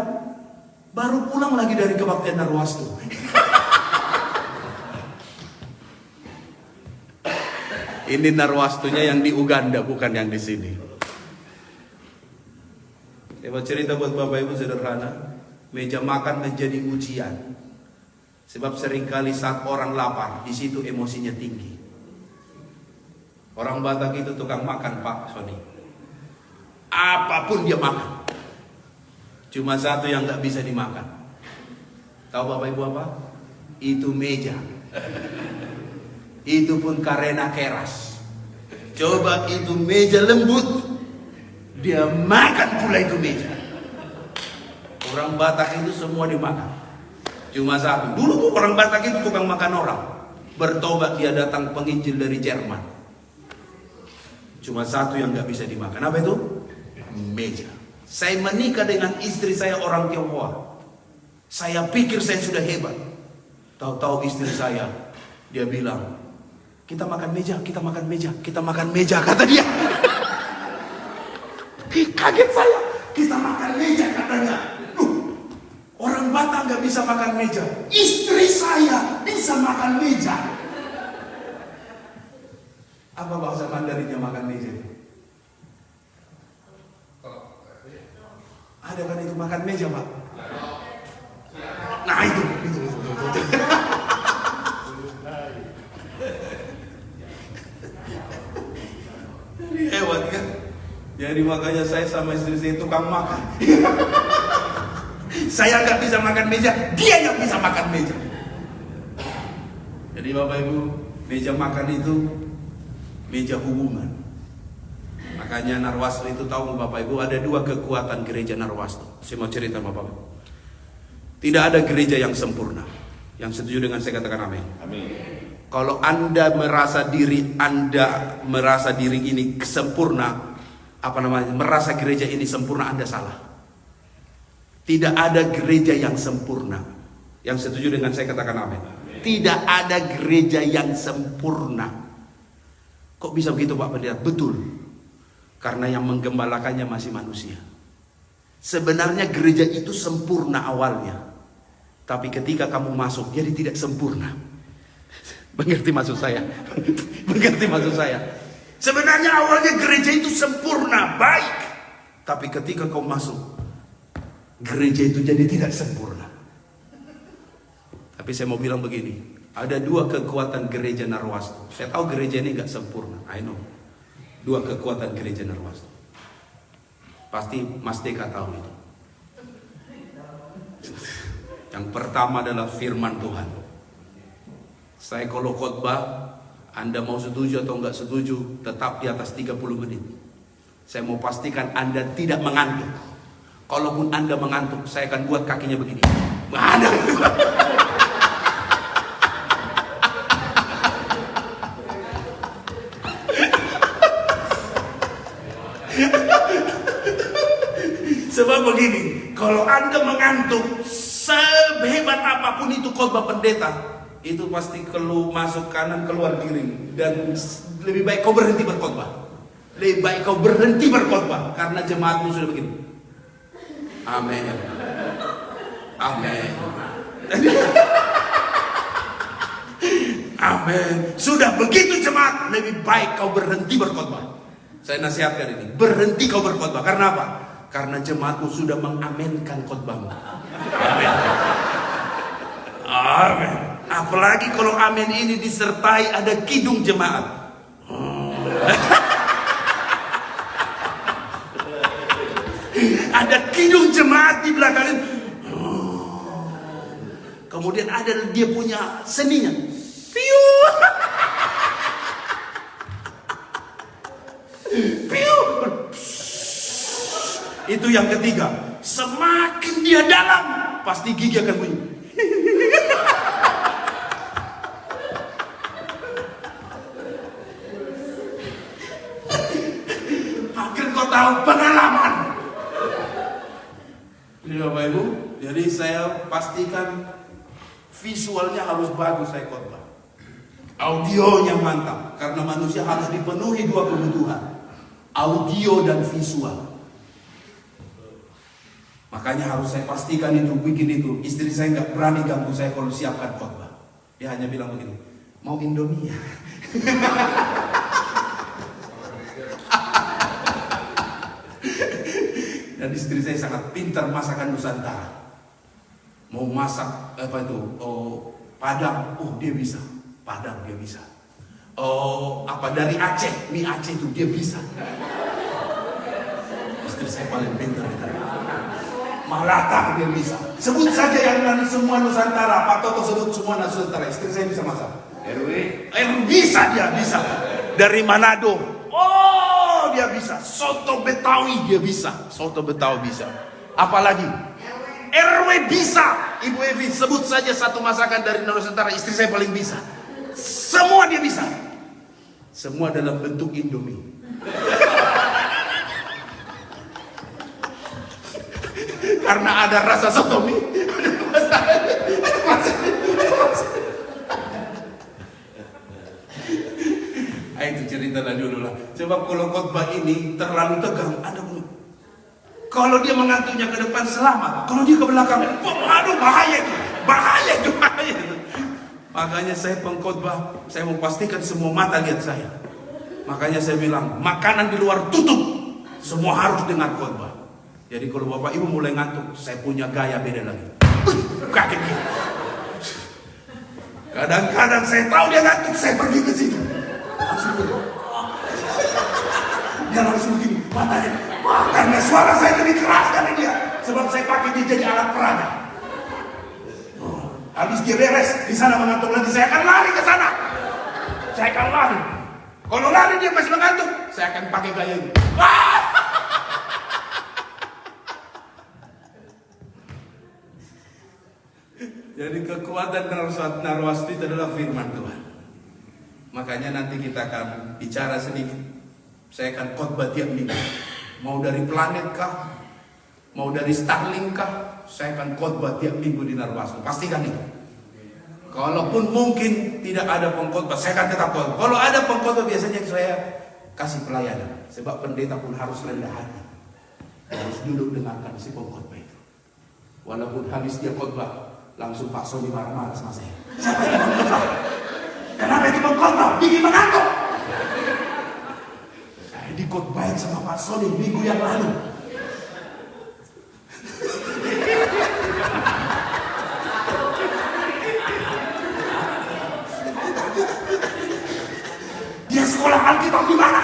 S2: baru pulang lagi dari kebaktian Narwastu. Ini Narwastunya yang di Uganda, bukan yang di sini. Saya mau cerita buat Bapak Ibu sederhana. Meja makan menjadi ujian. Sebab seringkali saat orang lapar, di situ emosinya tinggi. Orang Batak itu tukang makan, Pak Sony. Apapun dia makan. Cuma satu yang gak bisa dimakan. Tahu Bapak Ibu apa? Itu meja. Itu pun karena keras. Coba itu meja lembut, dia makan pula itu meja. Orang Batak itu semua dimakan. Cuma satu. Dulu tuh orang Batak itu tukang makan orang. Bertobat dia datang penginjil dari Jerman. Cuma satu yang gak bisa dimakan. Apa itu? Meja. Saya menikah dengan istri saya orang Tionghoa. Saya pikir saya sudah hebat. Tahu-tahu istri saya, dia bilang, kita makan meja, kita makan meja, kita makan meja, kata dia. Kaget saya, kita makan meja katanya. Orang Batak gak bisa makan meja. Istri saya bisa makan meja. Apa bahasa Mandarinnya makan meja? Ada kan itu makan meja, Pak? Nah itu. Hebat kan? Jadi makanya saya sama istri saya tukang makan. Saya nggak bisa makan meja, dia yang bisa makan meja. Jadi Bapak Ibu, meja makan itu meja hubungan. Makanya Narwastu itu tahu Bapak Ibu ada dua kekuatan gereja Narwastu. Saya mau cerita sama Bapak Ibu. Tidak ada gereja yang sempurna. Yang setuju dengan saya katakan amin.
S3: Amin.
S2: Kalau Anda merasa diri ini sempurna, merasa gereja ini sempurna, Anda salah. Tidak ada gereja yang sempurna. Yang setuju dengan saya katakan amin. Tidak ada gereja yang sempurna. Kok bisa begitu Pak Pendeta? Betul. Karena yang menggembalakannya masih manusia. Sebenarnya gereja itu sempurna awalnya. Tapi ketika kamu masuk, jadi tidak sempurna. Mengerti maksud saya? Mengerti maksud saya? Sebenarnya awalnya gereja itu sempurna, baik. Tapi ketika kau masuk, gereja itu jadi tidak sempurna. Tapi saya mau bilang begini, ada dua kekuatan gereja Narwastu. Saya tahu gereja ini gak sempurna, I know. Dua kekuatan gereja Narwastu. Pasti Mas Deka tahu itu. Yang pertama adalah firman Tuhan. Saya kalau khotbah, Anda mau setuju atau enggak setuju, tetap di atas 30 menit. Saya mau pastikan Anda tidak mengantuk. Kalaupun Anda mengantuk, saya akan buat kakinya begini. Ada. Sebab begini, kalau Anda mengantuk, sehebat apapun itu khotbah pendeta, itu pasti kalau masuk kanan keluar kiri. Dan lebih baik kau berhenti berkhotbah. Lebih baik kau berhenti berkhotbah karena jemaatmu sudah begini. Amin. Amin. Amin. Sudah begitu jemaat, lebih baik kau berhenti berkhotbah. Saya nasihatkan ini, berhenti kau berkhotbah. Karena apa? Karena jemaatmu sudah mengamenkan khotbahmu. Amin. Amin. Apalagi kalau amin ini disertai ada kidung jemaat. Ada kidung jemaat di belakang. Kemudian ada dia punya seninya. Piu. Piu. Itu yang ketiga. Semakin dia dalam, pasti gigi akan bunyi. Akhir kau tahu pengalaman. Ini Bapak Ibu, jadi saya pastikan visualnya harus bagus saya khotbah. Audionya mantap, karena manusia harus dipenuhi dua kebutuhan, audio dan visual. Makanya harus saya pastikan itu, bikin itu. Istri saya nggak berani ganggu saya kalau siapkan khotbah. Dia hanya bilang begini, mau Indomie ya? Dan istri saya sangat pintar masakan Nusantara. Mau masak apa itu? Oh, Padang, oh dia bisa. Padang dia bisa. Oh, apa dari Aceh, mie Aceh itu dia bisa. Istri saya paling pintar itu. Malatang dia bisa. Sebut saja yang lain semua Nusantara. Pak Toto sebut semua Nusantara. Istri saya bisa masak. Bisa dia bisa. Dari Manado. Oh dia bisa. Soto Betawi dia bisa. Soto Betawi bisa. Apalagi RW bisa. Ibu Evi sebut saja satu masakan dari Nusantara. Istri saya paling bisa. Semua dia bisa. Semua dalam bentuk Indomie. Karena ada rasa soto mie. Itu cerita dulu lah. Sebab kalau khotbah ini terlalu tegang, Anda kalau dia mengantuknya ke depan selamat, kalau dia ke belakang, aduh bahaya itu, bahaya itu, bahaya itu. Makanya saya pengkhotbah, saya mau pastikan semua mata lihat saya. Makanya saya bilang, makanan di luar tutup, semua harus dengar khotbah. Jadi kalau Bapak Ibu mulai ngantuk, saya punya gaya beda lagi. Kaget dia. Kadang-kadang saya tahu dia ngantuk, saya pergi ke situ. Dia langsung begini, matanya. Wah, karena suara saya lebih keras dari dia. Sebab saya pakai dia jadi alat peraga. Habis dia beres, di sana mengantuk lagi, saya akan lari ke sana. Saya akan lari. Kalau lari dia masih mengantuk, saya akan pakai gaya ini. Jadi kekuatan Narwasti itu adalah firman Tuhan. Makanya nanti kita akan bicara sedikit. Saya akan khotbah tiap minggu. Mau dari planet kah? Mau dari Starlink kah? Saya akan khotbah tiap minggu di Narwasti. Pastikan itu. Kalaupun mungkin tidak ada pengkhotbah, saya akan tetap khotbah. Kalau ada pengkhotbah biasanya saya kasih pelayanan. Sebab pendeta pun harus rendah hati. Harus duduk dengarkan si pengkhotbah itu. Walaupun habis dia khotbah, langsung Pak Sony marah-marah sama saya. Siapa yang mengkhotbah? Kenapa itu mengkhotbah? Bikin mengantuk. Saya dikhotbahin sama Pak Sony minggu yang lalu. Dia sekolah Alkitab di mana?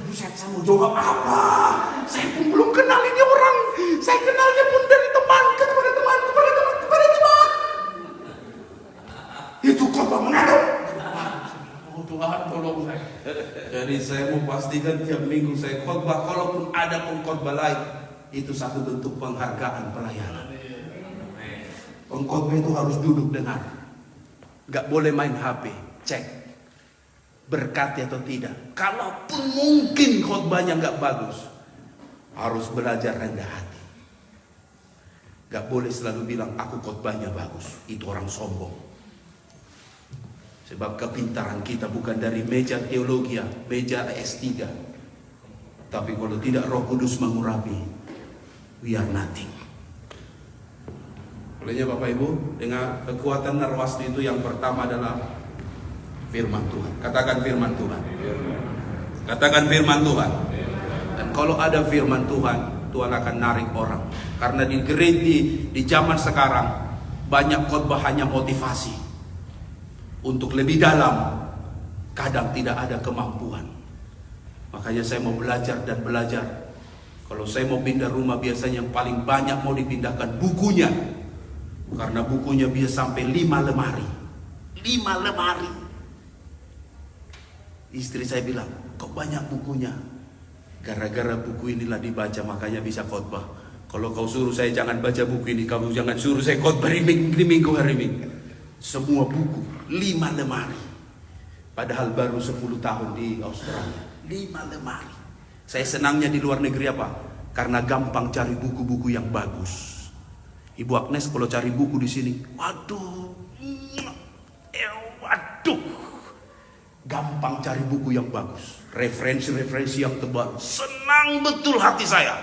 S2: Buset, saya mau jawab apa? Saya pun belum kenal ini orang. Saya kenalnya pun dari teman kepada teman. Itu khotbah mengantuk. Oh Tuhan, tolong saya. Jadi saya mau pastikan tiap minggu saya khotbah. Kalaupun ada pengkhotbah lain, itu satu bentuk penghargaan pelayanan. Pengkhotbah itu harus duduk dengar. Gak boleh main HP. Cek berkati atau tidak. Kalaupun mungkin khotbahnya gak bagus, harus belajar rendah hati. Gak boleh selalu bilang aku khotbahnya bagus. Itu orang sombong. Sebab kepintaran kita bukan dari meja teologi, meja S3. Tapi kalau tidak Roh Kudus mengurapi, we are nothing. Olehnya Bapak Ibu, dengan kekuatan Narwasti itu yang pertama adalah firman Tuhan. Katakan firman Tuhan. Katakan firman Tuhan. Dan kalau ada firman Tuhan, Tuhan akan narik orang. Karena di gereja di zaman sekarang banyak khotbah hanya motivasi. Untuk lebih dalam, kadang tidak ada kemampuan. Makanya saya mau belajar dan belajar. Kalau saya mau pindah rumah, biasanya yang paling banyak mau dipindahkan bukunya. Karena bukunya bisa sampai 5 lemari. 5 lemari. Istri saya bilang, kok banyak bukunya? Gara-gara buku inilah dibaca, makanya bisa khotbah. Kalau kau suruh saya jangan baca buku ini, kamu jangan suruh saya khotbah di minggu hari ini. Semua buku 5 lemari. Padahal baru 10 tahun di Australia. 5 lemari. Saya senangnya di luar negeri apa? Karena gampang cari buku-buku yang bagus. Ibu Agnes kalau cari buku di sini, waduh, gampang cari buku yang bagus. Referensi-referensi yang tebal. Senang betul hati saya.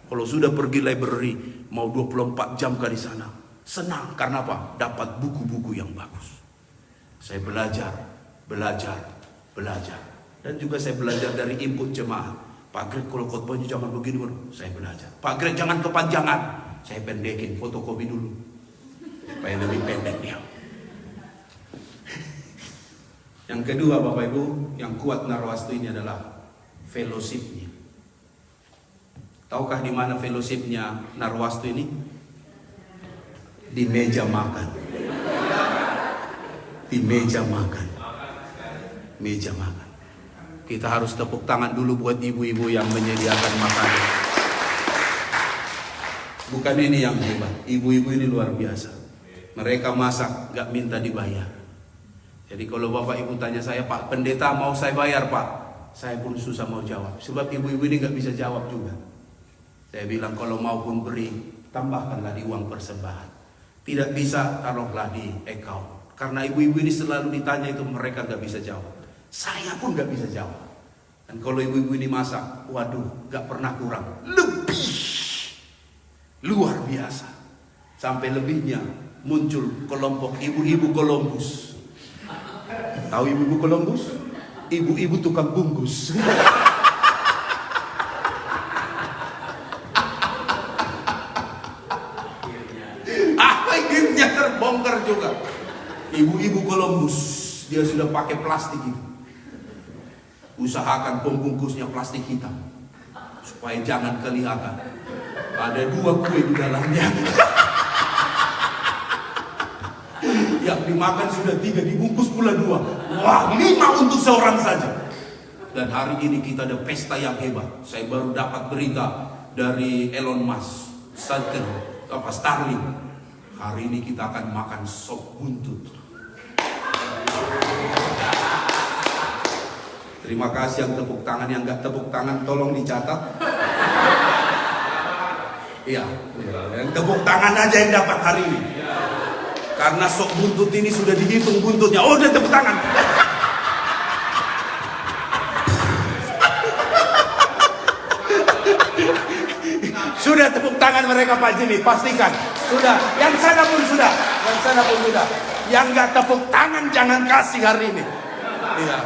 S2: Kalau sudah pergi library, mau 24 jam ke di sana. Senang, karena apa? Dapat buku-buku yang bagus. Saya belajar. Dan juga saya belajar dari input jemaat. Pak Greg kalau khotbahnya jangan begini, saya belajar. Pak Greg jangan kepanjangan, saya pendekin, fotokopi dulu. Supaya lebih pendek dia. Yang kedua Bapak Ibu, yang kuat Narwasti ini adalah fellowship-nya. Tahukah di mana fellowship-nya Narwasti ini? Di meja makan. Di meja makan. Meja makan. Kita harus tepuk tangan dulu buat ibu-ibu yang menyediakan makanan. Bukan ini yang hebat. Ibu-ibu ini luar biasa. Mereka masak, gak minta dibayar. Jadi kalau Bapak Ibu tanya saya, Pak Pendeta mau saya bayar Pak? Saya pun susah mau jawab. Sebab ibu-ibu ini gak bisa jawab juga. Saya bilang kalau mau pun beri, tambahkanlah di uang persembahan. Tidak bisa, taruhlah di account. Karena ibu-ibu ini selalu ditanya itu, mereka gak bisa jawab. Saya pun gak bisa jawab. Dan kalau ibu-ibu ini masak, waduh, gak pernah kurang. Lebih luar biasa. Sampai lebihnya muncul kelompok ibu-ibu Columbus. Tahu ibu-ibu Columbus? Ibu-ibu tukang bungkus. Akhirnya terbongkar juga. Ibu-ibu Columbus, dia sudah pakai plastik itu. Usahakan pembungkusnya plastik hitam supaya jangan kelihatan. Ada 2 kue di dalamnya. Yang dimakan sudah 3, dibungkus pula 2. Wah, 5 untuk seorang saja. Dan hari ini kita ada pesta yang hebat. Saya baru dapat berita dari Elon Musk, Starlink. Hari ini kita akan makan sop buntut. Terima kasih yang tepuk tangan, yang nggak tepuk tangan tolong dicatat. Iya, yang tepuk tangan aja yang dapat hari ini. Karena sop buntut ini sudah dihitung buntutnya. Oh, udah tepuk tangan. Sudah tepuk tangan mereka Pak Jimmy, pastikan. Sudah, yang sana pun sudah. Yang sana pun sudah. Yang nggak tepuk tangan jangan kasih hari ini. Iya.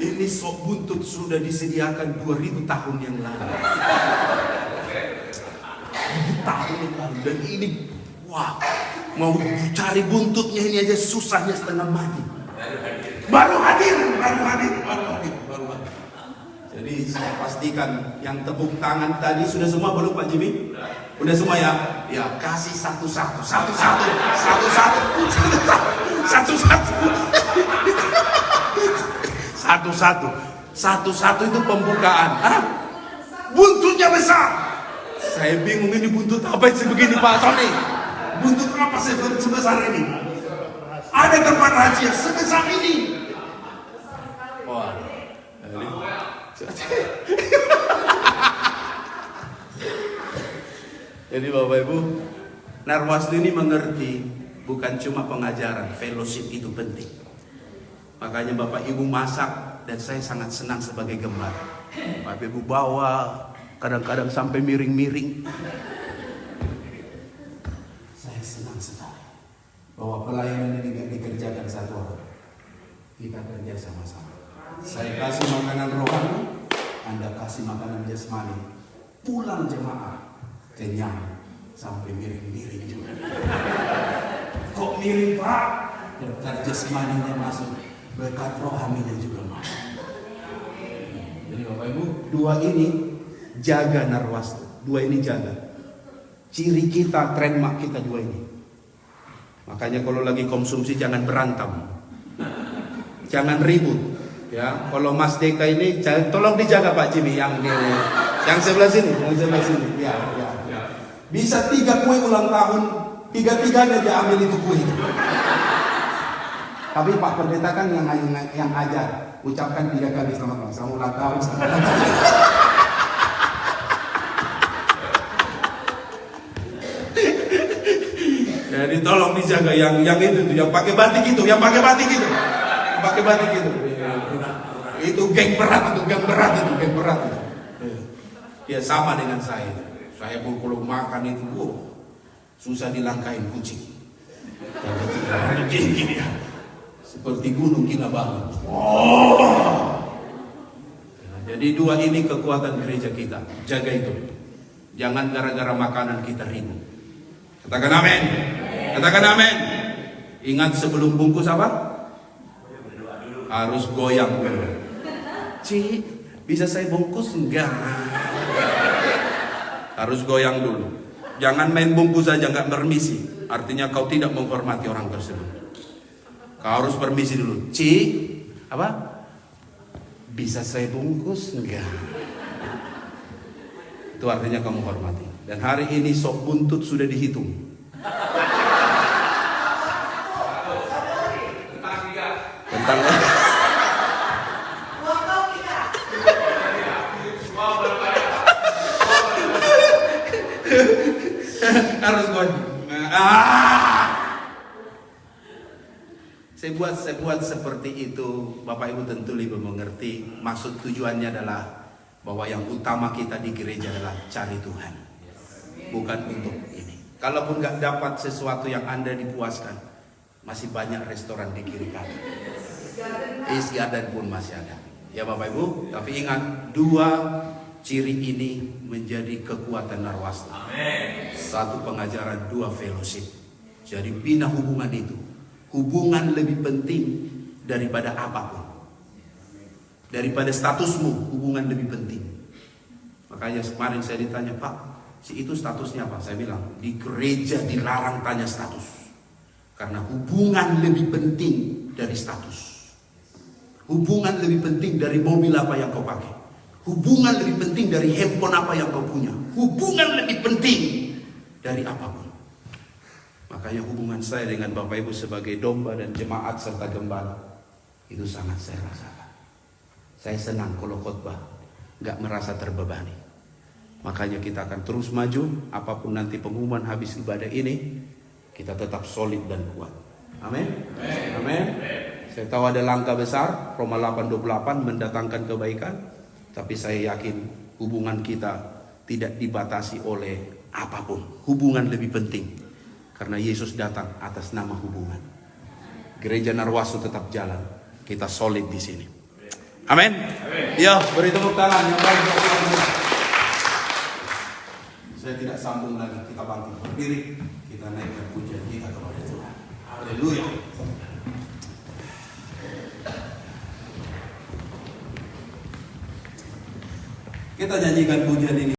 S2: Ini sop buntut sudah disediakan 2000 tahun yang lalu. 2000 tahun yang lalu. Dan ini, wah, mau cari buntutnya ini aja susahnya setengah mati. Baru hadir. Jadi saya pastikan yang tepuk tangan tadi sudah semua belum Pak Jimmy? Udah semua ya? Ya kasih satu-satu. Satu-satu itu pembukaan. Hah? Buntutnya besar. Saya bingung ini buntut apa sih begini Pak Tony? Buntut apa sih sebesar ini? Ada tempat rahasia sebesar ini. Wah. Jadi Bapak Ibu, Narwastu ini mengerti bukan cuma pengajaran, fellowship itu penting. Makanya Bapak Ibu masak dan saya sangat senang sebagai gemar. Bapak Ibu bawa, kadang-kadang sampai miring-miring. Saya senang sekali bahwa pelayanan ini tidak dikerjakan satu orang. Kita kerja sama-sama. Saya kasih makanan rohani, Anda kasih makanan jasmani. Pulang jemaah kenyang sampai miring-miring juga. Kok miring Pak? Berkat jasmaninya masuk, berkat rohaninya juga masuk. Jadi Bapak Ibu, dua ini jaga Narwastu. Dua ini jaga. Ciri kita, trademark kita dua ini. Makanya kalau lagi konsumsi jangan berantem, jangan ribut. Ya, kalau Mas Deka ini tolong dijaga Pak Jimmy yang sebelah sini, Ya. Bisa 3 kue ulang tahun, 3-3-nya dia ambil itu kue. Tapi Pak Pendeta kan yang ajar, ucapkan 3 kali selamat ulang tahun. Jadi tolong dijaga yang itu tuh, yang pakai batik itu, Itu geng berat itu. Ya sama dengan saya. Saya pun kalau makan itu, susah dilangkahin kucing. Gini ya. Seperti gunung Kinabalu. Jadi dua ini kekuatan gereja kita. Jaga itu. Jangan gara-gara makanan kita ribut. Katakan amin. Ingat sebelum bungkus apa? Harus goyang dulu. Ci, bisa saya bungkus? Enggak. Harus goyang dulu. Jangan main bungkus saja, enggak permisi. Artinya kau tidak menghormati orang tersebut. Kau harus permisi dulu. Ci, apa? Bisa saya bungkus? Enggak. Itu artinya kamu hormati. Dan hari ini sop buntut sudah dihitung. Tentang harus saya buat seperti itu. Bapak Ibu tentu lebih mengerti. Maksud tujuannya adalah bahwa yang utama kita di gereja adalah cari Tuhan, bukan untuk ini. Kalaupun nggak dapat sesuatu yang Anda dipuaskan, masih banyak restoran di kiri kanan. East Garden pun masih ada. Ya Bapak Ibu, tapi ingat, dua ciri ini menjadi kekuatan Narwastu. Satu pengajaran, dua fellowship. Jadi bina hubungan itu. Hubungan lebih penting daripada apapun. Daripada statusmu, hubungan lebih penting. Makanya kemarin saya ditanya, Pak, si itu statusnya apa? Saya bilang, di gereja dilarang tanya status. Karena hubungan lebih penting dari status. Hubungan lebih penting dari mobil apa yang kau pakai.
S3: Hubungan lebih penting dari handphone apa yang kau punya. Hubungan lebih penting dari apapun. Makanya hubungan saya dengan Bapak Ibu sebagai domba dan jemaat serta gembala itu sangat saya rasakan. Saya senang kalau khotbah gak merasa terbebani. Makanya kita akan terus maju. Apapun nanti pengumuman habis ibadah ini, kita tetap solid dan kuat. Amin. Amin. Saya tahu ada langkah besar, Roma 8:28 mendatangkan kebaikan. Tapi saya yakin hubungan kita tidak dibatasi oleh apapun. Hubungan lebih penting. Karena Yesus datang atas nama hubungan. Gereja Narwastu tetap jalan. Kita solid di sini. Amin. Ya, beri tepuk tangan yang baik. Saya tidak sambung lagi. Kita bangkit berdiri. Kita naikkan pujian kita kepada Tuhan. Haleluya. Kita nyanyikan pujian ini.